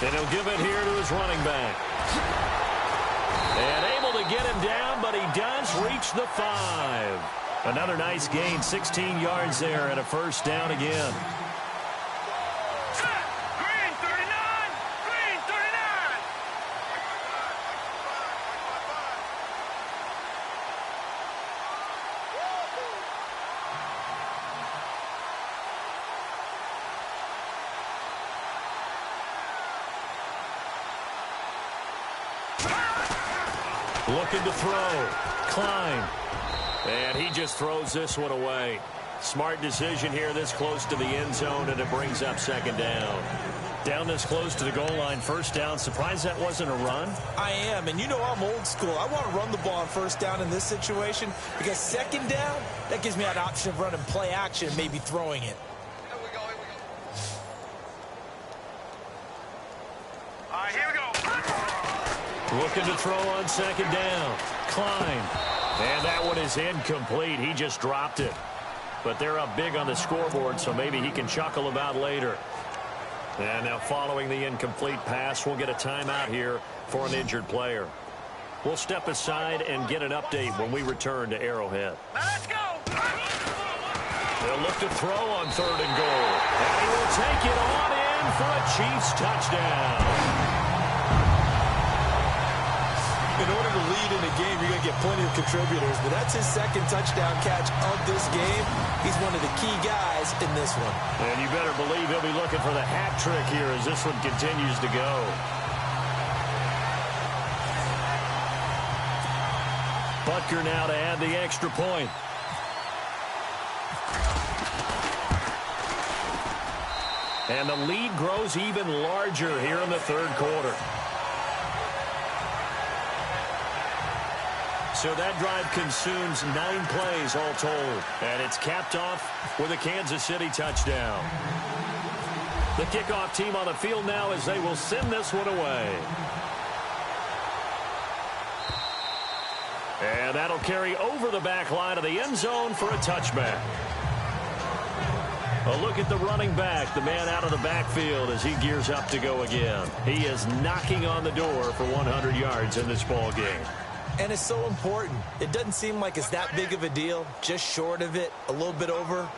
And he'll give it here to his running back. And able to get him down, but he does reach the 5. Another nice gain, 16 yards there and a first down again. Green 39, green 39. Looking to throw. Klein. And he just throws this one away. Smart decision here this close to the end zone, and it brings up second down. Down this close to the goal line, first down. Surprised that wasn't a run? I am, and you know I'm old school. I want to run the ball on first down in this situation because second down, that gives me an option of running play action, maybe throwing it. Here we go. All right, here we go. Looking to throw on second down. Klein. And that one is incomplete. He just dropped it. But they're up big on the scoreboard, so maybe he can chuckle about later. And now following the incomplete pass, we'll get a timeout here for an injured player. We'll step aside and get an update when we return to Arrowhead. Now let's go. They'll look to throw on third and goal. And he will take it on in for a Chiefs touchdown. In order to lead in a game, you're going to get plenty of contributors, but that's his second touchdown catch of this game. He's one of the key guys in this one. And you better believe he'll be looking for the hat trick here as this one continues to go. Butker now to add the extra point. And the lead grows even larger here in the third quarter. So that drive consumes 9 plays all told. And it's capped off with a Kansas City touchdown. The kickoff team on the field now as they will send this one away. And that'll carry over the back line of the end zone for a touchback. A look at the running back, the man out of the backfield as he gears up to go again. He is knocking on the door for 100 yards in this ball game. And it's so important. It doesn't seem like it's that big of a deal, just short of it, a little bit over.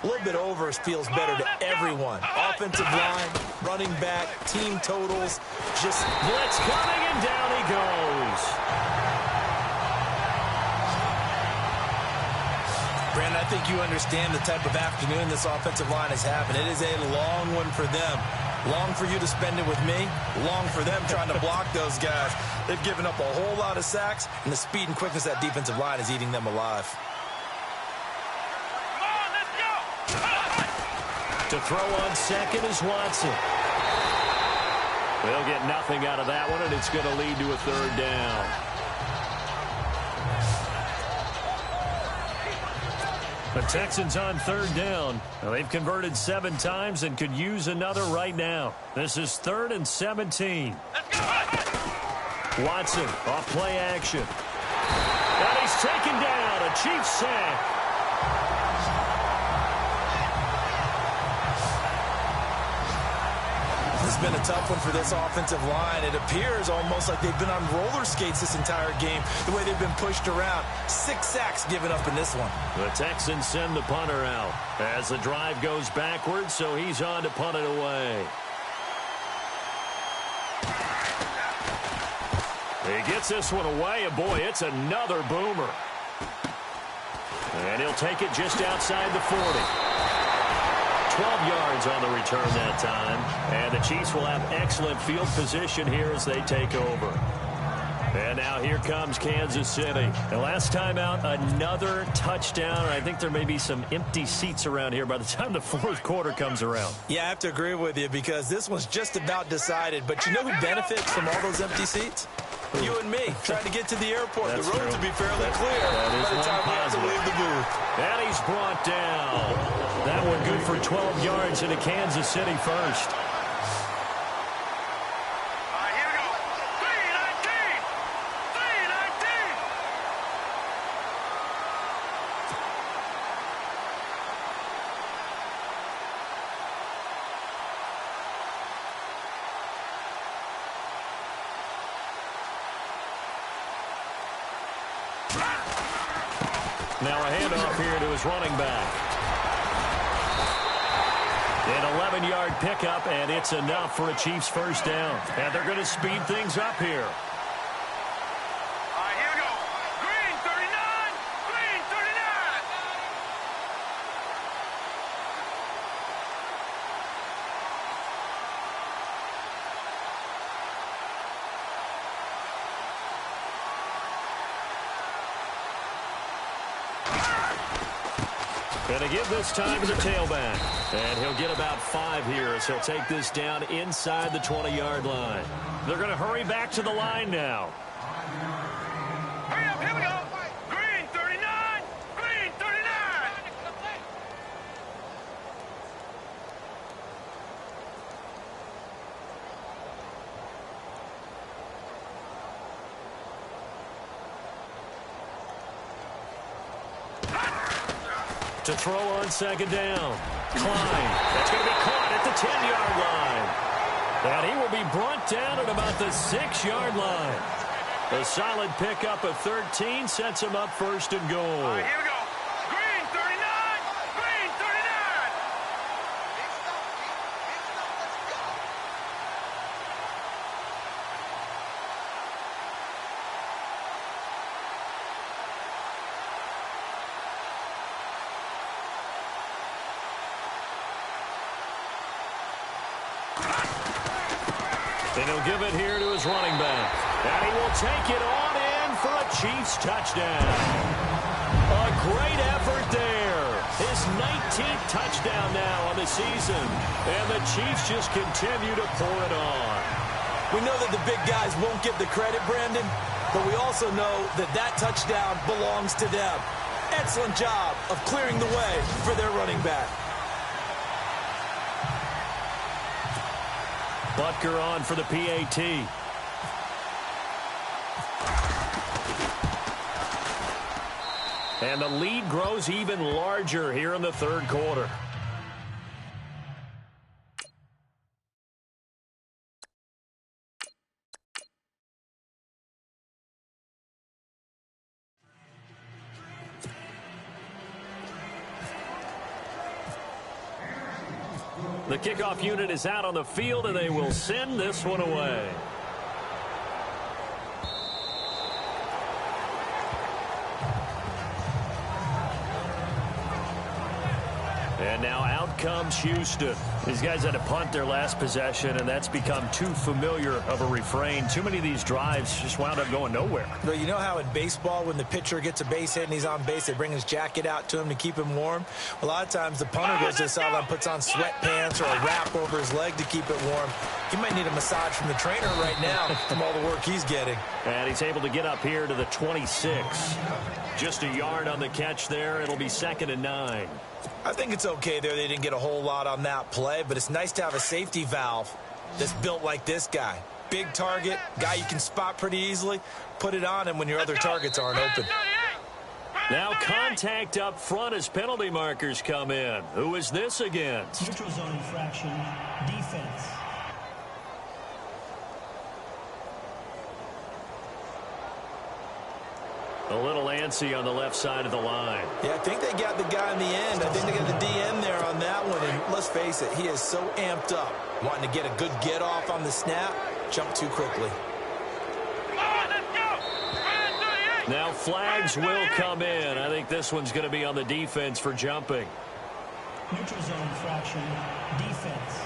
A little bit over feels better to everyone. Offensive line, running back, team totals, just blitz coming, and down he goes. Brandon, I think you understand the type of afternoon this offensive line is having. It is a long one for them. Long for you to spend it with me. Long for them trying to block those guys. They've given up a whole lot of sacks, and the speed and quickness of that defensive line is eating them alive. To throw on second is Watson. They'll get nothing out of that one, and it's going to lead to a third down. The Texans on third down. Now, they've converted 7 times and could use another right now. This is 3rd and 17. Watson off play action. And he's taken down. A Chiefs sack. It's been a tough one for this offensive line. It appears almost like they've been on roller skates this entire game, the way they've been pushed around. 6 sacks given up in this one. The Texans send the punter out as the drive goes backwards, so he's on to punt it away. He gets this one away, and boy, it's another boomer. And he'll take it just outside the 40. 12 yards on the return that time. And the Chiefs will have excellent field position here as they take over. And now here comes Kansas City. And last time out, another touchdown. I think there may be some empty seats around here by the time the 4th quarter comes around. Yeah, I have to agree with you because this one's just about decided. But you know who benefits from all those empty seats? You and me, trying to get to the airport. That's the road true. to be fairly clear by the time we have to leave the booth. And he's brought down. That one good for 12 yards into Kansas City first. Here we go. 319. 319. Now a handoff here to his running back. An 11-yard pickup, and it's enough for a Chiefs first down. And they're going to speed things up here. Here we go. Green 39. Green 39. Going to give this time to the tailback. And he'll get about 5 here as he'll take this down inside the 20-yard line. They're going to hurry back to the line now. Hurry up. Here we go. Green 39. Green 39. To throw on second down. Klein. That's going to be caught at the 10-yard line. And he will be brought down at about the 6-yard line. A solid pickup of 13 sets him up first and goal. Here we go. Green 39. Green 39. And he'll give it here to his running back. And he will take it on in for a Chiefs touchdown. A great effort there. His 19th touchdown now on the season. And the Chiefs just continue to pour it on. We know that the big guys won't get the credit, Brandon, but we also know that that touchdown belongs to them. Excellent job of clearing the way for their running back. Butker on for the PAT. And the lead grows even larger here in the 3rd quarter. The kickoff unit is out on the field, and they will send this one away. And now out comes Houston. These guys had to punt their last possession, and that's become too familiar of a refrain. Too many of these drives just wound up going nowhere. But you know how in baseball, when the pitcher gets a base hit and he's on base, they bring his jacket out to him to keep him warm? A lot of times the punter goes to the sideline, puts on sweatpants or a wrap over his leg to keep it warm. He might need a massage from the trainer right now from all the work he's getting. And he's able to get up here to the 26. Just a yard on the catch there. It'll be 2nd and 9. I think it's okay there. They didn't get a whole lot on that play, but it's nice to have a safety valve that's built like this guy. Big target, guy you can spot pretty easily. Put it on him when your other targets aren't open. Now contact up front as penalty markers come in. Who is this against? Neutral zone infraction, defense. A little antsy on the left side of the line. Yeah, I think they got the guy in the end. I think they got the DN there on that one. And let's face it, he is so amped up, wanting to get a good get off on the snap, jump too quickly. Now flags will come in. I think this one's going to be on the defense for jumping. Neutral zone infraction, defense.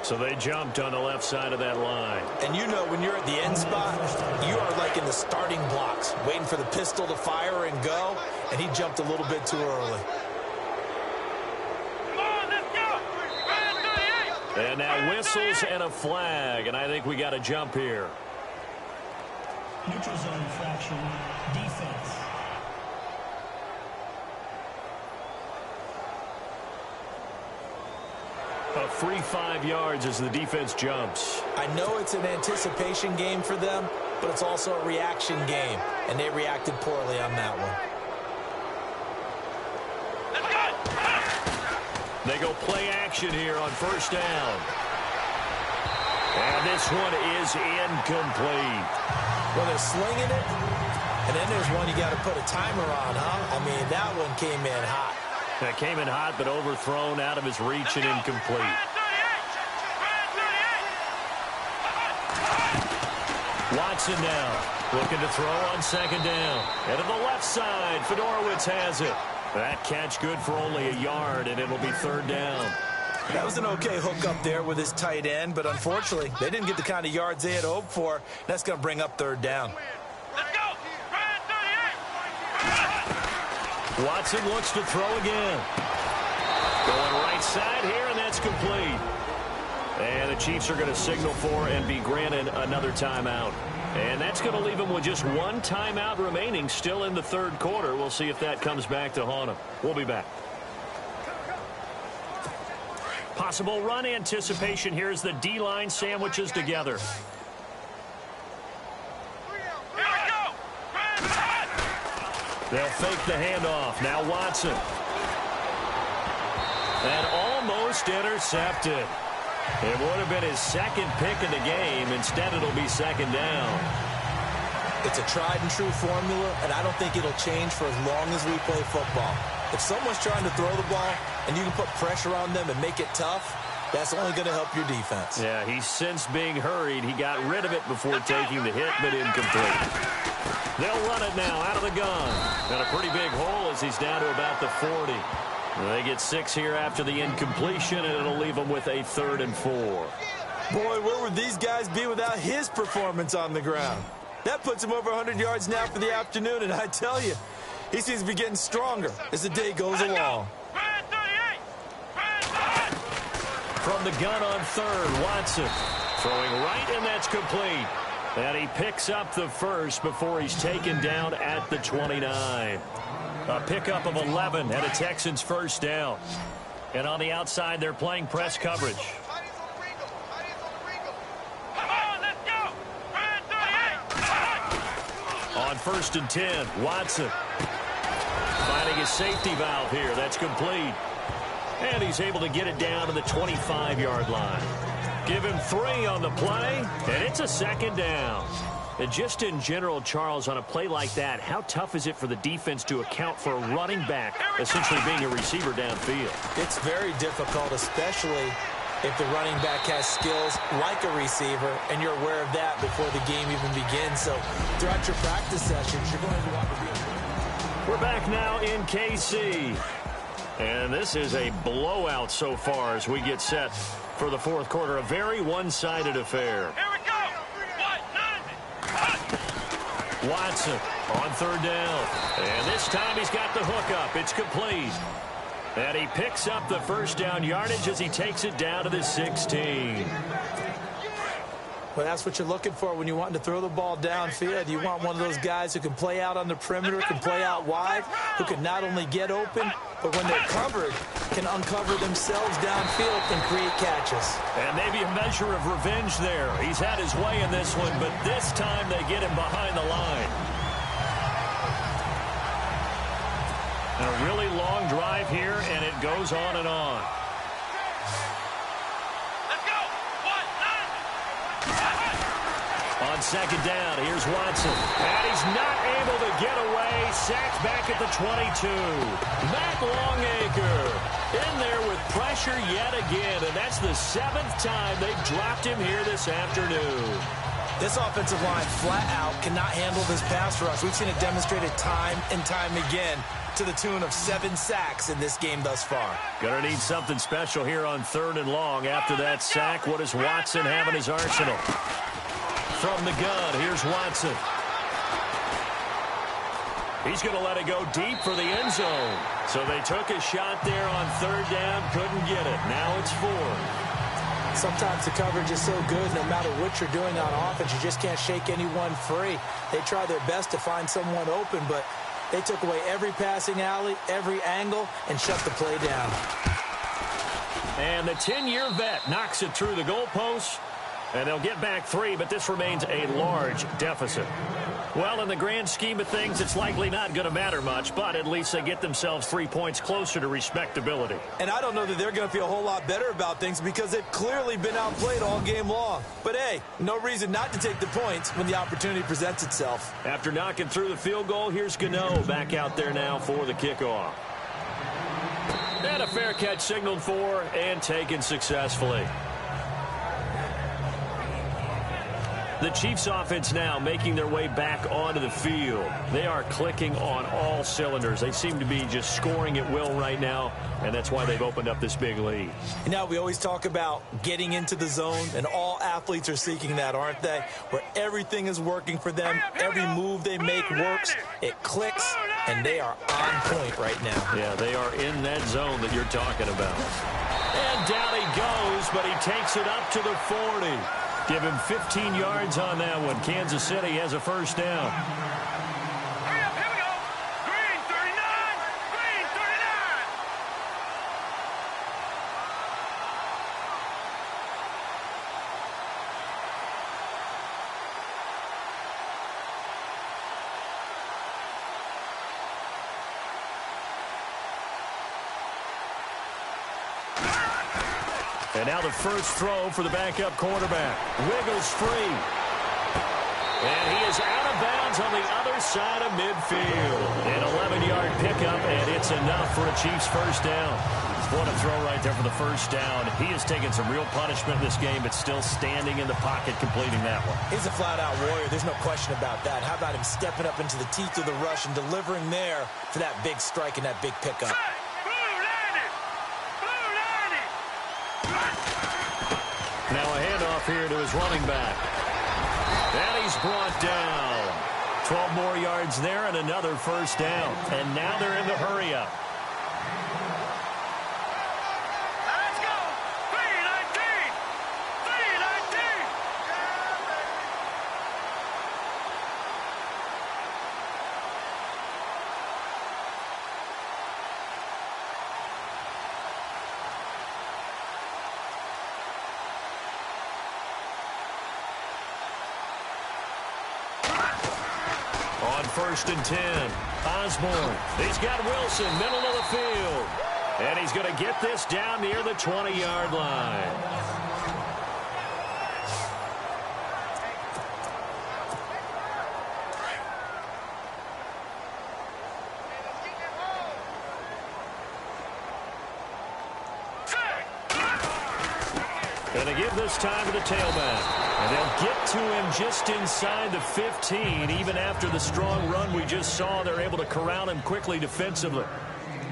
So they jumped on the left side of that line. And you know when you're at the end spot, you are like in the starting blocks, waiting for the pistol to fire and go, and he jumped a little bit too early. And now whistles and a flag, and I think we got a jump here. Neutral zone infraction, defense. A free 5 yards as the defense jumps. I know it's an anticipation game for them, but it's also a reaction game, and they reacted poorly on that one. They go play action here on 1st down. And this one is incomplete. Well, they're slinging it, and then there's one you got to put a timer on, huh? I mean, that one came in hot. That came in hot, but overthrown, out of his reach and incomplete. Watson now looking to throw on 2nd down. And to the left side, Fedorowicz has it. That catch good for only a yard, and it'll be 3rd down. That was an okay hook up there with his tight end, but unfortunately, they didn't get the kind of yards they had hoped for. That's going to bring up 3rd down. Watson looks to throw again. Going right side here, and that's complete. And the Chiefs are going to signal for and be granted another timeout. And that's going to leave them with just 1 timeout remaining still in the 3rd quarter. We'll see if that comes back to haunt them. We'll be back. Possible run anticipation here as the D-line sandwiches together. They'll fake the handoff. Now Watson. And almost intercepted. It would have been his 2nd pick of the game. Instead, it'll be 2nd down. It's a tried-and-true formula, and I don't think it'll change for as long as we play football. If someone's trying to throw the ball and you can put pressure on them and make it tough, that's only going to help your defense. Yeah, he's since being hurried. He got rid of it before taking the hit, but incomplete. They'll run it now out of the gun. Got a pretty big hole as he's down to about the 40. They get 6 here after the incompletion, and it'll leave them with a 3rd and 4. Boy, where would these guys be without his performance on the ground? That puts him over 100 yards now for the afternoon, and I tell you, he seems to be getting stronger as the day goes along. From the gun on 3rd, Watson throwing right, and that's complete. And he picks up the 1st before he's taken down at the 29. A pickup of 11 and a Texans 1st down. And on the outside, they're playing press coverage. On 1st and 10, Watson finding his safety valve here. That's complete. And he's able to get it down to the 25-yard line. Give him 3 on the play, and it's a 2nd down. And just in general, Charles, on a play like that, how tough is it for the defense to account for a running back essentially being a receiver downfield? It's very difficult, especially if the running back has skills like a receiver, and you're aware of that before the game even begins. So throughout your practice sessions, you're going to want to be... We're back now in KC. And this is a blowout so far as we get set for the fourth quarter. A very one-sided affair. Here we go. Watson on third down. And this time he's got the hook up. It's complete. And he picks up the first down yardage as he takes it down to the 16. Well, that's what you're looking for when you want to throw the ball downfield. You want one of those guys who can play out on the perimeter, can play out wide, who can not only get open, but when they're covered, can uncover themselves downfield and create catches. And maybe a measure of revenge there. He's had his way in this one, but this time they get him behind the line. And a really long drive here, and it goes on and on. On second down, here's Watson. And he's not able to get away. Sacked back at the 22. Matt Longacre in there with pressure yet again. And that's the 7th time they've dropped him here this afternoon. This offensive line flat out cannot handle this pass rush. We've seen it demonstrated time and time again to the tune of 7 sacks in this game thus far. Gonna need something special here on third and long. After that sack, what does Watson have in his arsenal? From the gun, here's Watson. He's going to let it go deep for the end zone. So they took a shot there on third down, couldn't get it. Now it's 4. Sometimes the coverage is so good, no matter what you're doing on offense, you just can't shake anyone free. They try their best to find someone open, but they took away every passing alley, every angle, and shut the play down. And the 10-year vet knocks it through the goalpost. And they'll get back 3, but this remains a large deficit. Well, in the grand scheme of things, it's likely not going to matter much, but at least they get themselves 3 points closer to respectability. And I don't know that they're going to feel a whole lot better about things because they've clearly been outplayed all game long. But, hey, no reason not to take the points when the opportunity presents itself. After knocking through the field goal, here's Gano back out there now for the kickoff. And a fair catch signaled for and taken successfully. The Chiefs offense now making their way back onto the field. They are clicking on all cylinders. They seem to be just scoring at will right now, and that's why they've opened up this big lead. You know, we always talk about getting into the zone, and all athletes are seeking that, aren't they? Where everything is working for them, every move they make works, it clicks, and they are on point right now. Yeah, they are in that zone that you're talking about. And down he goes, but he takes it up to the 40. Give him 15 yards on that one. Kansas City has a first down. Hurry up, here we go. Green 39. Green 39. And now the first throw for the backup quarterback. Wiggles free. And he is out of bounds on the other side of midfield. An 11-yard pickup, and it's enough for a Chiefs first down. What a throw right there for the first down. He has taken some real punishment in this game, but still standing in the pocket completing that one. He's a flat-out warrior. There's no question about that. How about him stepping up into the teeth of the rush and delivering there for that big strike and that big pickup? Now a handoff here to his running back. And he's brought down. 12 more yards there and another first down. And now they're in the hurry-up. Let's go. 319. 319. On first and 10, Osborne. He's got Wilson, middle of the field. And he's going to get this down near the 20-yard line. And they give this time to the tailback. And they'll get to him just inside the 15. Even after the strong run we just saw, they're able to corral him quickly defensively.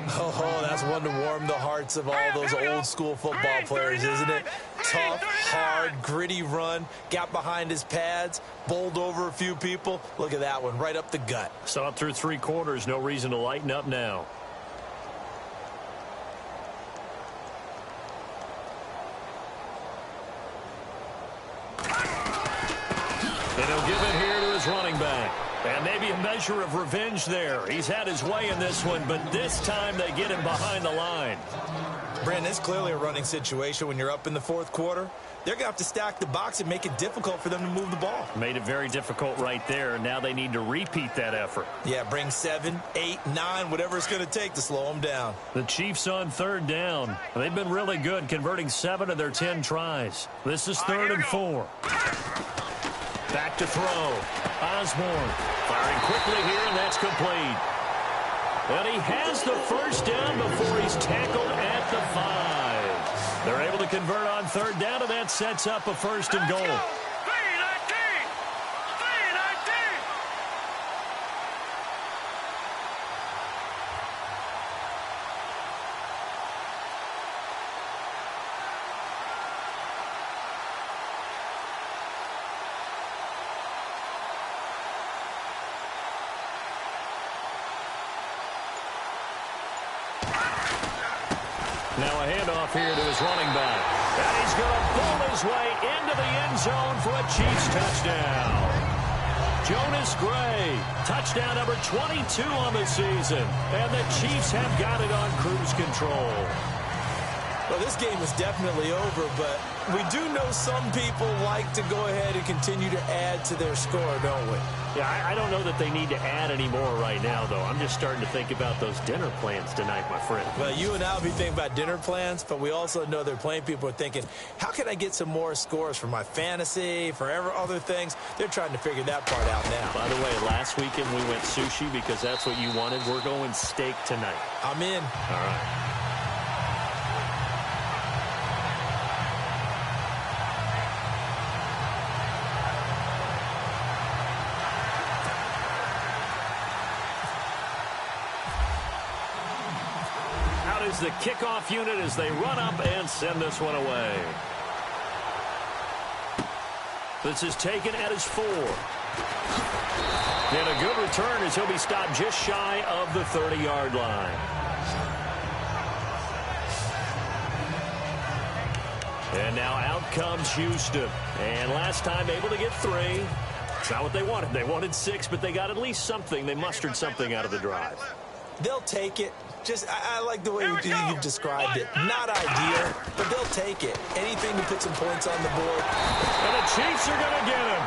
Oh, that's one to warm the hearts of all those old-school football players, isn't it? Tough, hard, gritty run, got behind his pads, bowled over a few people. Look at that one, right up the gut. Saw it through 3 quarters, no reason to lighten up now. And he'll give it here to his running back. And maybe a measure of revenge there. He's had his way in this one, but this time they get him behind the line. Brandon, it's clearly a running situation when you're up in the 4th quarter. They're going to have to stack the box and make it difficult for them to move the ball. Made it very difficult right there. Now they need to repeat that effort. Yeah, bring 7, 8, 9, whatever it's going to take to slow them down. The Chiefs on 3rd down. They've been really good, converting 7 of their 10 tries. This is 3rd and 4. Back to throw. Osborne firing quickly here, and that's complete. And he has the 1st down before he's tackled at the 5. They're able to convert on 3rd down, and that sets up a 1st and goal. Now a handoff here to his running back. And he's going to pull his way into the end zone for a Chiefs touchdown. Jonas Gray, touchdown number 22 on the season. And the Chiefs have got it on cruise control. Well, this game is definitely over, but we do know some people like to go ahead and continue to add to their score, don't we? Yeah, I don't know that they need to add any more right now, though. I'm just starting to think about those dinner plans tonight, my friend. Well, you and I will be thinking about dinner plans, but we also know they're playing people are thinking, how can I get some more scores for my fantasy, for other things? They're trying to figure that part out now. By the way, last weekend we went sushi because that's what you wanted. We're going steak tonight. I'm in. All right. Is the kickoff unit as they run up and send this one away. This is taken at his 4. And a good return as he'll be stopped just shy of the 30-yard line. And now out comes Houston. And last time able to get 3. It's not what they wanted. They wanted 6, but they got at least something. They mustered something out of the drive. They'll take it. I like the way you've described it. Not ideal, but they'll take it. Anything to put some points on the board. And the Chiefs are going to get him.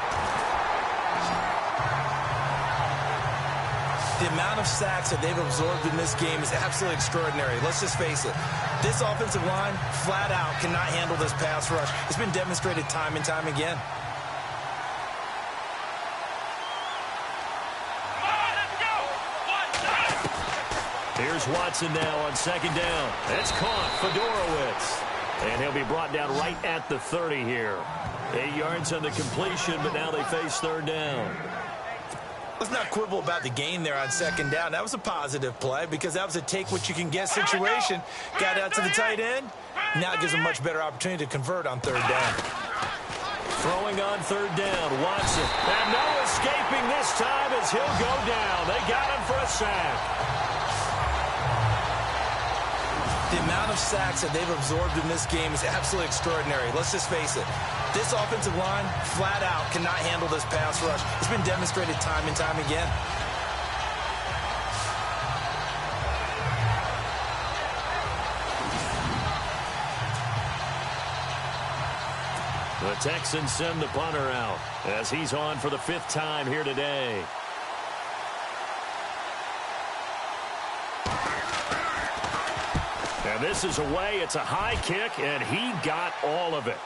The amount of sacks that they've absorbed in this game is absolutely extraordinary. Let's just face it. This offensive line, flat out, cannot handle this pass rush. It's been demonstrated time and time again. Here's Watson now on 2nd down. That's caught for Dorowitz. And he'll be brought down right at the 30 here. 8 yards on the completion, but now they face 3rd down. Let's not quibble about the gain there on 2nd down. That was a positive play because that was a take-what-you-can-get situation. Got out to the tight end. Now it gives them a much better opportunity to convert on 3rd down. Throwing on 3rd down, Watson. And no escaping this time as he'll go down. They got him for a sack. The amount of sacks that they've absorbed in this game is absolutely extraordinary. Let's just face it. This offensive line, flat out, cannot handle this pass rush. It's been demonstrated time and time again. The Texans send the punter out as he's on for the 5th time here today. And this is away. It's a high kick, and he got all of it.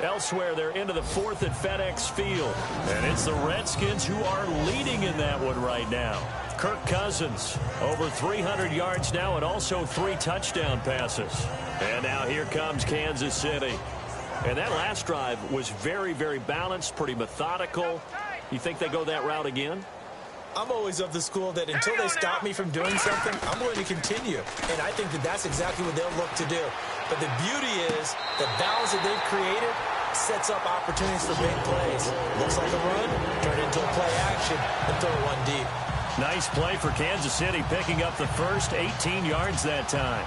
Elsewhere, they're into the 4th at FedEx Field. And it's the Redskins who are leading in that one right now. Kirk Cousins, over 300 yards now and also 3 touchdown passes. And now here comes Kansas City. And that last drive was very, very balanced, pretty methodical. You think they go that route again? I'm always of the school that until they stop me from doing something, I'm going to continue. And I think that that's exactly what they'll look to do. But the beauty is the balance that they've created sets up opportunities for big plays. Looks like a run, turn it into a play action, and throw it one deep. Nice play for Kansas City, picking up the first 18 yards that time.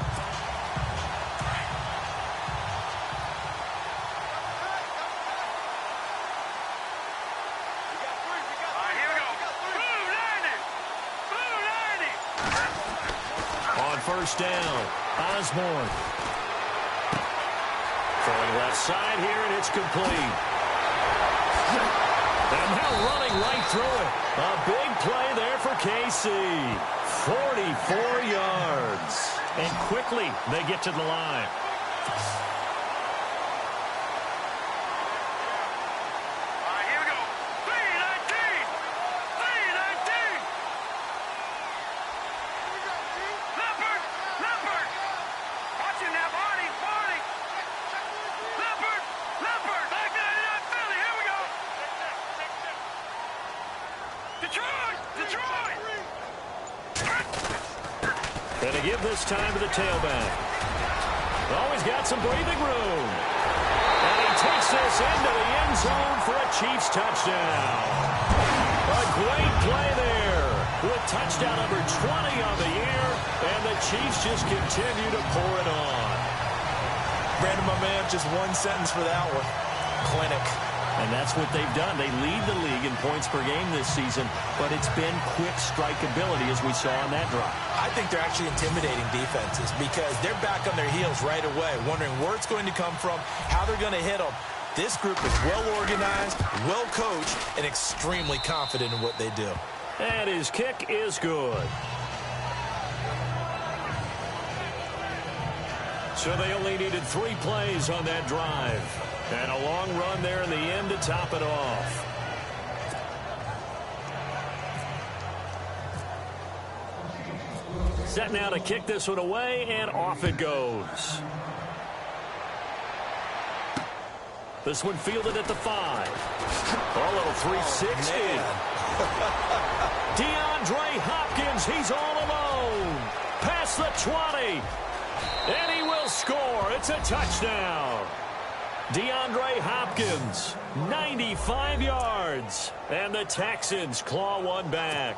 On first down, Osborne. Throwing left side here, and it's complete. And now running right through it. A big play there for KC. 44 yards. And quickly they get to the line. Here we go. 319. 319. Leopard. Leopard. Watch him now, Barney. Barney. Leopard. Leopard. Back 99 Philly. Here we go. Detroit. Detroit. Gonna give this time to the tailback. Always got some breathing room. And he takes this into the end zone for a Chiefs touchdown. A great play there with touchdown number 20 on the year, and the Chiefs just continue to pour it on. Brandon, my man, just one sentence for that one. Clinic. And that's what they've done. They lead the league in points per game this season, but it's been quick strikeability as we saw on that drive. I think they're actually intimidating defenses because they're back on their heels right away, wondering where it's going to come from, how they're going to hit them. This group is well organized, well coached, and extremely confident in what they do. And his kick is good. So they only needed 3 plays on that drive. And a long run there in the end to top it off. Set now to kick this one away, and off it goes. This one fielded at the 5. A little 360. DeAndre Hopkins, he's all alone. Past the 20. And he will score. It's a touchdown. DeAndre Hopkins, 95 yards. And the Texans claw one back.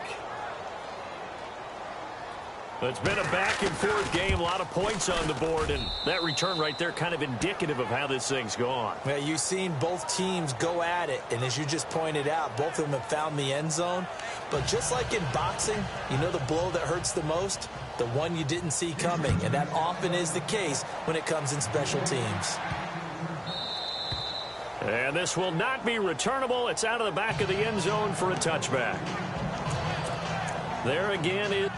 It's been a back-and-forth game, a lot of points on the board, and that return right there kind of indicative of how this thing's gone. Well, you've seen both teams go at it, and as you just pointed out, both of them have found the end zone. But just like in boxing, you know the blow that hurts the most? The one you didn't see coming, and that often is the case when it comes in special teams. And this will not be returnable. It's out of the back of the end zone for a touchback. There again is...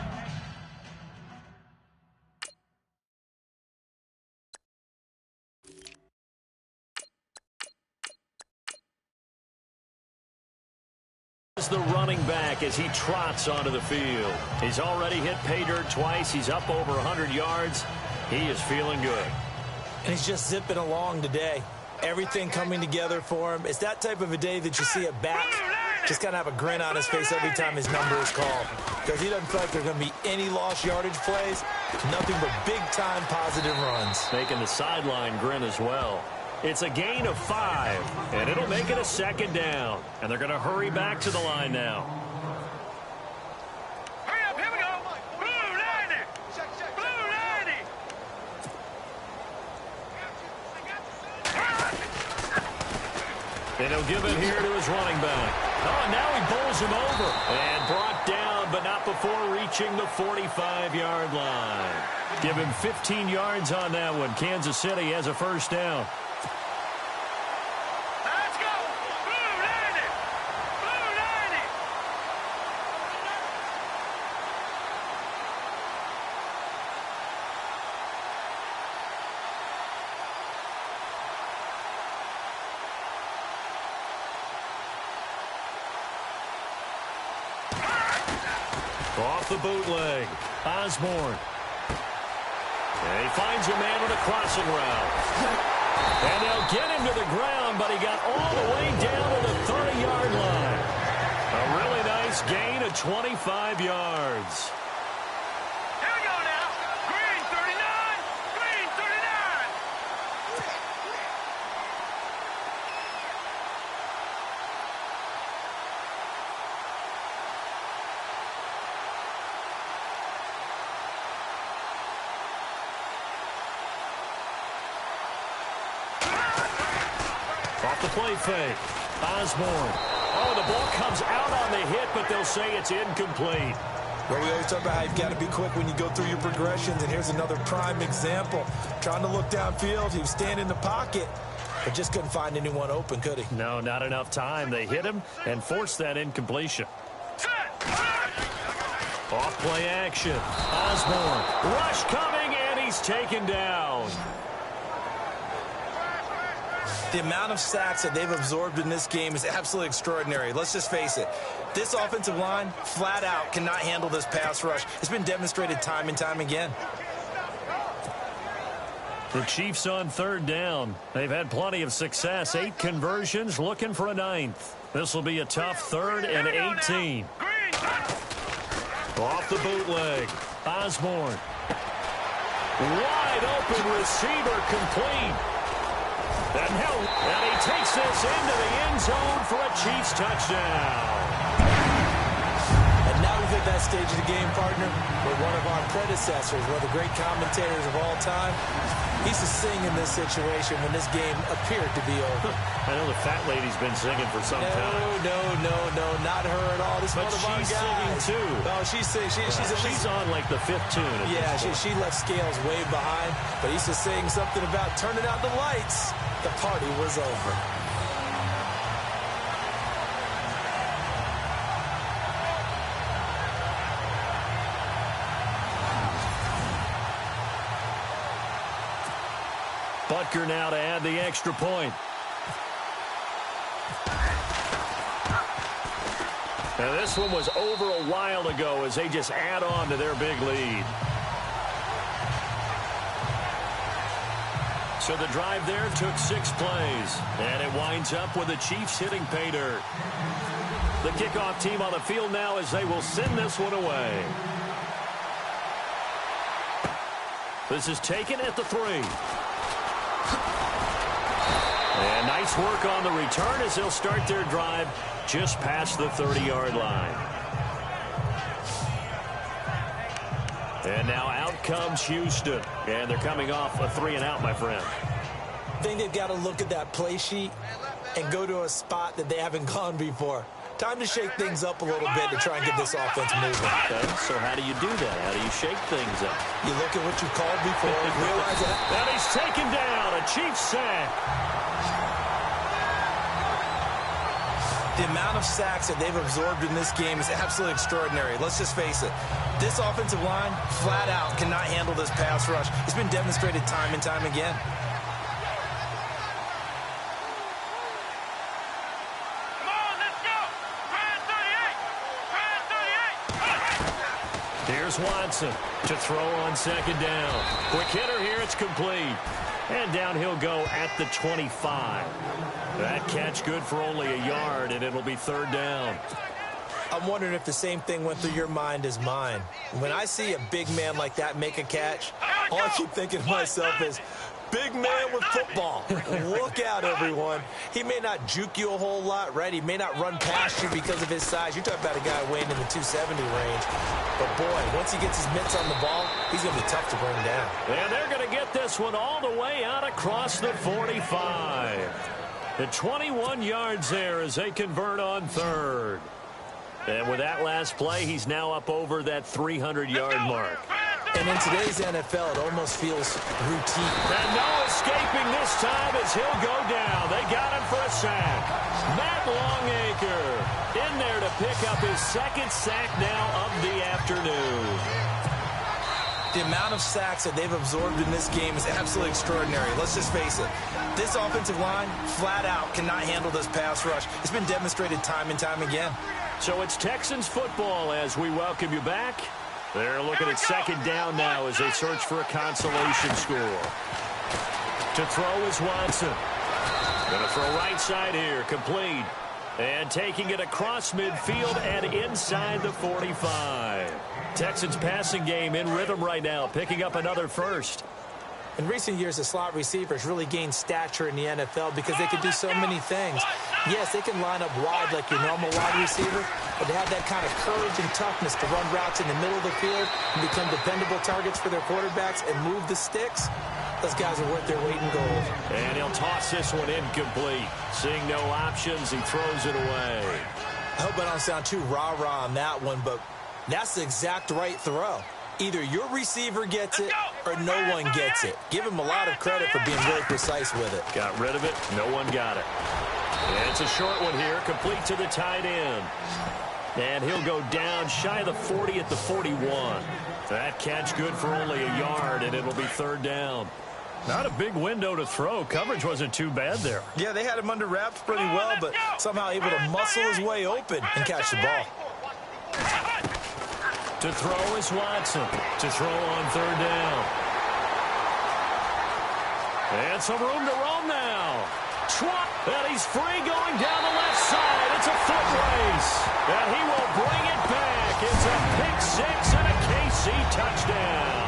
the running back as he trots onto the field. He's already hit pay dirt twice. He's up over 100 yards. He is feeling good. And he's just zipping along today. Everything coming together for him. It's that type of a day that you see a back just kind of have a grin on his face every time his number is called. Because he doesn't feel like there are going to be any lost yardage plays. Nothing but big-time positive runs. Making the sideline grin as well. It's a gain of 5, and it'll make it a second down. And they're going to hurry back to the line now. Hurry up, here we go. Blue 90. Blue 90. And he'll give it here to his running back. Oh, and now he bowls him over. And brought down, but not before reaching the 45-yard line. Give him 15 yards on that one. Kansas City has a first down. Let's go. Blue 90. Blue 90. Off the bootleg. Osborne. And he finds a man with a crossing route. And they'll get him to the ground, but he got all the way down to the 30-yard line. A really nice gain of 25 yards. Here we go now. Green 39. Green 39. Off the play fake. Osborne. Oh, the ball comes out on the hit, but they'll say it's incomplete. Well, we always talk about how you've got to be quick when you go through your progressions, and here's another prime example. Trying to look downfield, he was standing in the pocket, but just couldn't find anyone open, could he? No, not enough time. They hit him and forced that incompletion. Off play action. Osborne. Rush coming, and he's taken down. The amount of sacks that they've absorbed in this game is absolutely extraordinary. Let's just face it. This offensive line, flat out, cannot handle this pass rush. It's been demonstrated time and time again. The Chiefs on third down. They've had plenty of success. 8 conversions, looking for a 9th. This will be a tough 3rd and 18. Off the bootleg. Osborne. Wide open receiver, complete. And he takes this into the end zone for a Chiefs touchdown. And now we've hit that stage of the game, partner, where one of our predecessors, one of the great commentators of all time, he used to sing in this situation when this game appeared to be over. I know the fat lady's been singing for some time. No, not her at all. This But one of our she's guys. singing too. Oh, she's singing. She's on like the 5th tune. Yeah, she left scales way behind, but he used to sing something about turning out the lights. The party was over. Butker now to add the extra point. Now this one was over a while ago as they just add on to their big lead. So the drive there took 6 plays. And it winds up with the Chiefs hitting pay dirt. The kickoff team on the field now as they will send this one away. This is taken at the 3. And nice work on the return as they'll start their drive just past the 30-yard line. And now out comes Houston. And they're coming off a 3-and-out, my friend. I think they've got to look at that play sheet and go to a spot that they haven't gone before. Time to shake things up a little bit to try and get this offense moving. Okay, so how do you do that? How do you shake things up? You look at what you called before and realize that. And he's taken down. A Chiefs sack. The amount of sacks that they've absorbed in this game is absolutely extraordinary. Let's just face it. This offensive line, flat out, cannot handle this pass rush. It's been demonstrated time and time again. Come on, let's go. Brand 38. Brand 38. Here's Watson to throw on second down. Quick hitter here. It's complete. And down he'll go at the 25. That catch good for only a yard, and it'll be 3rd down. I'm wondering if the same thing went through your mind as mine. When I see a big man like that make a catch, all I keep thinking to myself is, big man with football. Look out, everyone. He may not juke you a whole lot, right? He may not run past you because of his size. You're talking about a guy weighing in the 270 range. But, boy, once he gets his mitts on the ball, he's going to be tough to bring down. And they're going to get this one all the way out across the 45. The 21 yards there as they convert on 3rd. And with that last play, he's now up over that 300-yard mark. And in today's NFL, it almost feels routine. And no escaping this time as he'll go down. They got him for a sack. Matt Longacre in there to pick up his 2nd sack now of the afternoon. The amount of sacks that they've absorbed in this game is absolutely extraordinary. Let's just face it. This offensive line, flat out, cannot handle this pass rush. It's been demonstrated time and time again. So it's Texans football as we welcome you back. They're looking at second down now as they search for a consolation score. To throw is Watson. Going to throw right side here, complete. And taking it across midfield and inside the 45. Texans passing game in rhythm right now, picking up another first. In recent years, the slot receivers really gained stature in the NFL because they can do so many things. Yes, they can line up wide like your normal wide receiver, but they have that kind of courage and toughness to run routes in the middle of the field and become dependable targets for their quarterbacks and move the sticks. Those guys are worth their weight in gold. And he'll toss this one incomplete. Seeing no options, he throws it away. I hope I don't sound too rah-rah on that one, but that's the exact right throw. Either your receiver gets it or no one gets it. Give him a lot of credit for being really precise with it. Got rid of it. No one got it. And it's a short one here, complete to the tight end. And he'll go down shy of the 40 at the 41. That catch good for only a yard, and it'll be third down. Not a big window to throw. Coverage wasn't too bad there. Yeah, they had him under wraps pretty well, but somehow able to muscle his way open and catch the ball. To throw is Watson. To throw on third down. And some room to roam now. Schwab, and he's free going down the left side. It's a foot race. And he will bring it back. It's a pick six and a KC touchdown.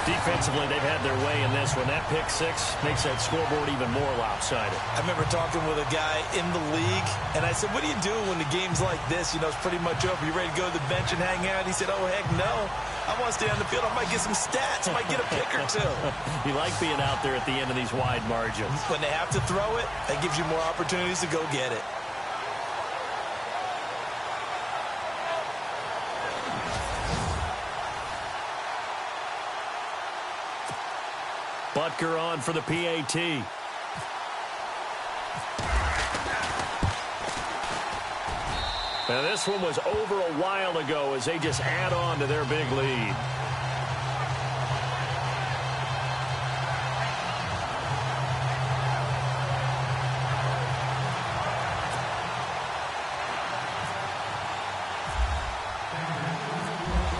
Defensively, they've had their way in this one. That pick six makes that scoreboard even more lopsided. I remember talking with a guy in the league, and I said, what do you do when the game's like this? You know, it's pretty much over. You ready to go to the bench and hang out? He said, oh, heck no. I want to stay on the field. I might get some stats. I might get a pick or two. You like being out there at the end of these wide margins. When they have to throw it, that gives you more opportunities to go get it. Butker on for the PAT. Now this one was over a while ago as they just add on to their big lead.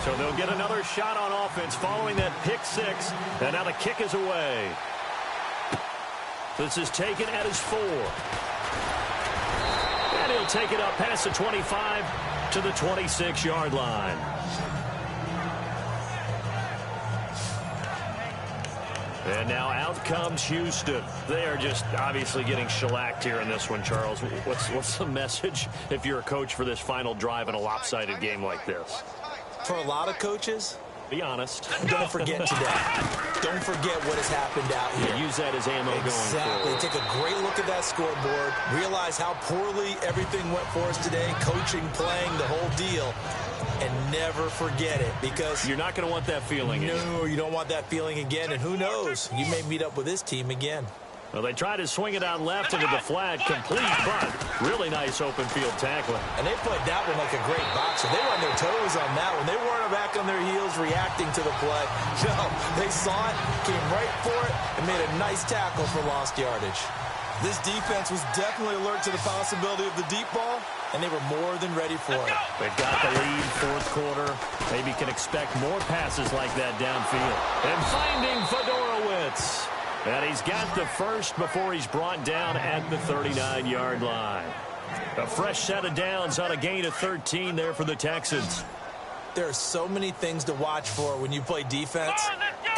So they'll get another shot on offense following that pick six. And now the kick is away. This is taken at his 4. And he'll take it up past the 25 to the 26-yard line. And now out comes Houston. They are just obviously getting shellacked here in this one, Charles. What's the message if you're a coach for this final drive in a lopsided game like this? For a lot of coaches, be honest. Don't forget today. Don't forget what has happened out here. Yeah, use that as ammo going forward. Take a great look at that scoreboard. Realize how poorly everything went for us today. Coaching, playing, the whole deal. And never forget it, because you're not going to want that feeling again. No, you don't want that feeling again. And who knows? You may meet up with this team again. Well, they tried to swing it out left into the flat, complete, but really nice open field tackling. And they played that one like a great boxer. They were on their toes on that one. They weren't back on their heels reacting to the play. No, they saw it, came right for it, and made a nice tackle for lost yardage. This defense was definitely alert to the possibility of the deep ball, and they were more than ready for it. They've got the lead, fourth quarter. Maybe can expect more passes like that downfield. And finding Fedorowicz. And he's got the first before he's brought down at the 39-yard line. A fresh set of downs on a gain of 13 there for the Texans. There are so many things to watch for when you play defense.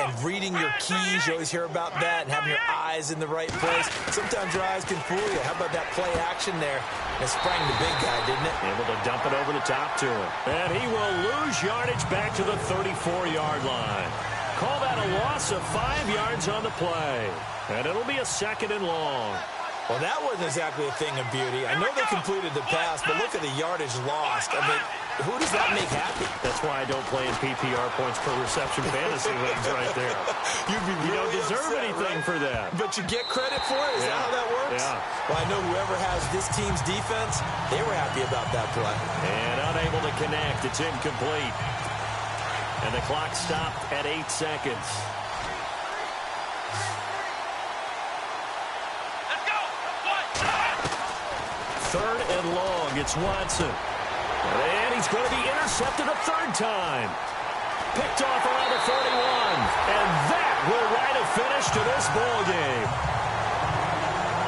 And reading your keys, you always hear about that, and having your eyes in the right place. Sometimes your eyes can fool you. How about that play action there? It sprang the big guy, didn't it? Able to dump it over the top to him. And he will lose yardage back to the 34-yard line. Call that a loss of 5 yards on the play. And it'll be a second and long. Well, that wasn't exactly a thing of beauty. I know they completed the pass, but look at the yardage lost. I mean, who does that make happy? That's why I don't play in PPR points per reception fantasy leagues right there. You'd be really you don't deserve upset, anything for that. But you get credit for it? Is that how that works? Yeah. Well, I know whoever has this team's defense, they were happy about that play. And unable to connect. It's incomplete. And the clock stopped at 8 seconds. 3rd and long. It's Watson. And he's going to be intercepted a 3rd time. Picked off around the 41. And that will write a finish to this ball game.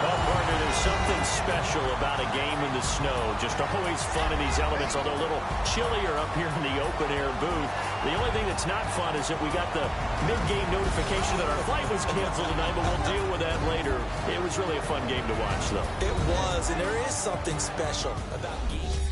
Well, partner, there's something special about a game in the snow. Just always fun in these elements, although a little chillier up here in the open-air booth. The only thing that's not fun is that we got the mid-game notification that our flight was canceled tonight, but we'll deal with that later. It was really a fun game to watch, though. It was, and there is something special about games.